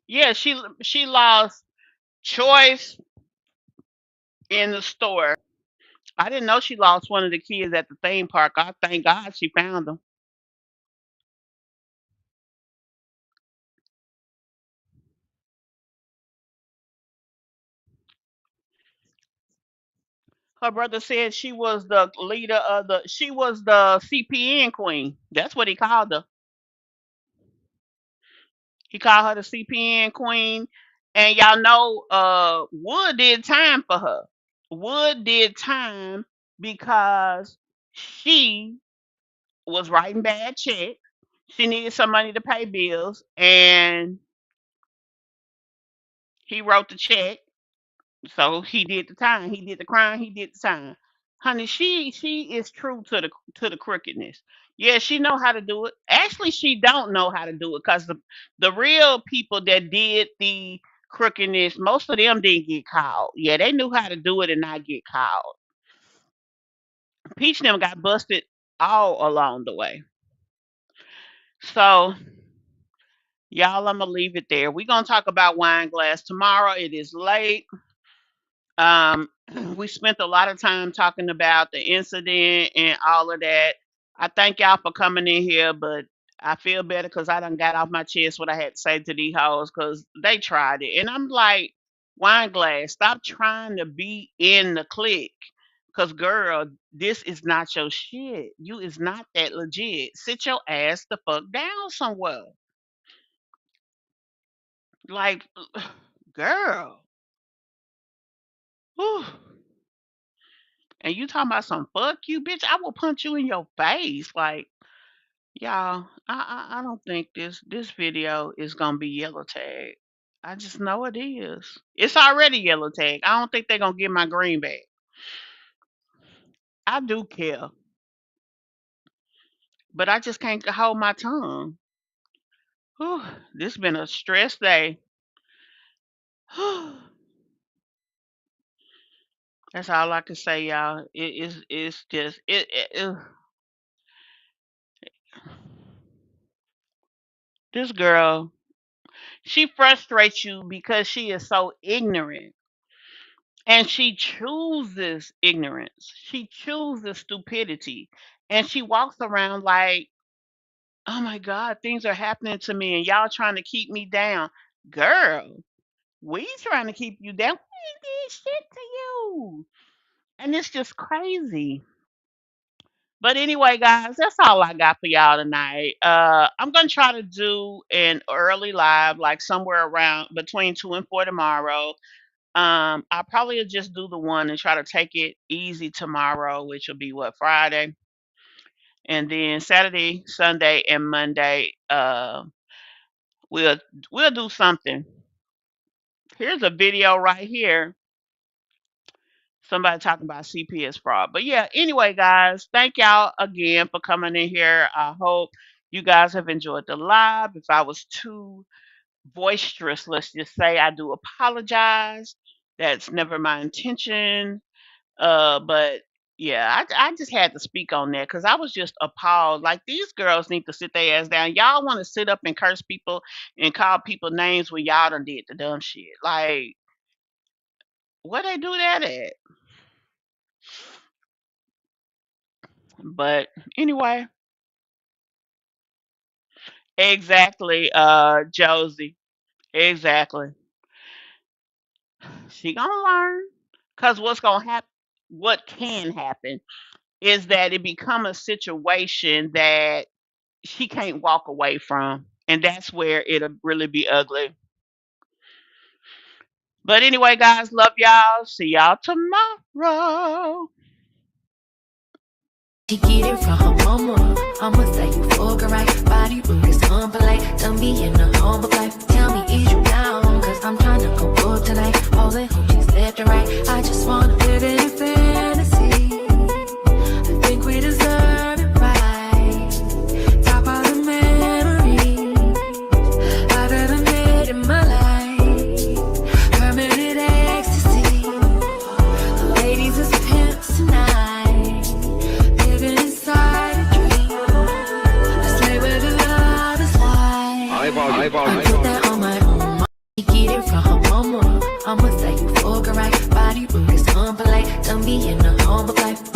Yeah, she lost choice in the store. I didn't know she lost one of the kids at the theme park. I thank God she found them. Her brother said she was the leader of she was the CPN queen. That's what he called her. He called her the CPN queen. And y'all know Wood did time for her. Wood did time because she was writing bad checks. She needed some money to pay bills, and he wrote the check. So he did the time. He did the crime. He did the time. Honey, she is true to the crookedness. Yeah, she know how to do it. Actually, she don't know how to do it because the real people that did the crookedness, most of them didn't get caught. Yeah, they knew how to do it and not get caught. Peach and them got busted all along the way. So y'all, I'm gonna leave it there. We're gonna talk about wine glass tomorrow. It is late. Um, we spent a lot of time talking about the incident and all of that. I thank y'all for coming in here, but I feel better because I done got off my chest what I had to say to these hoes because they tried it. And I'm like, wine glass, stop trying to be in the clique. Cause girl, this is not your shit. You is not that legit. Sit your ass the fuck down somewhere. Like, girl. Whew. And you talking about some fuck you, bitch? I will punch you in your face. Like, y'all, I don't think this video is gonna be yellow tag. I just know it is. It's already yellow tag. I don't think they're gonna get my green back. I do care, but I just can't hold my tongue. Whew, this been a stress day. That's all I can say, y'all. It is it's just ugh. This girl, she frustrates you because she is so ignorant. And she chooses ignorance. She chooses stupidity. And she walks around like, oh my God, things are happening to me and y'all trying to keep me down. Girl, we trying to keep you down. We did shit to you. And it's just crazy. But anyway, guys, that's all I got for y'all tonight. I'm gonna try to do an early live, like somewhere around between 2 and 4 tomorrow. I'll probably just do the one and try to take it easy tomorrow, which will be what, Friday, and then Saturday, Sunday, and Monday. We'll we'll do something. Here's a video right here. Somebody talking about CPS fraud. But yeah, anyway, guys, thank y'all again for coming in here. I hope you guys have enjoyed the live. If I was too boisterous, let's just say, I do apologize. That's never my intention. But yeah, I just had to speak on that because I was just appalled. Like these girls need to sit their ass down. Y'all want to sit up and curse people and call people names when y'all done did the dumb shit. Like, where they do that at? But anyway, exactly, Josie. Exactly. She gonna learn. Cause what's gonna happen? What can happen is that it become a situation that she can't walk away from. And that's where it'll really be ugly. But anyway, guys, love y'all. See y'all tomorrow. She get it from her mama. I'ma say you fucking right. Body look is unpolite. Tell me in a humble life. Tell me is you down? Cause I'm trying to go up tonight. and hoochies left and right. I just wanna live in fantasy. I think we deserve it right. Top of the memories I've ever made in my life. Permanent ecstasy. The ladies is pimps tonight, living inside a dream. I slay where the love is like. I put that on my own. She get it from her mama. I'ma say you fuck her right. Body rude is humble like. Tell me in a humble life.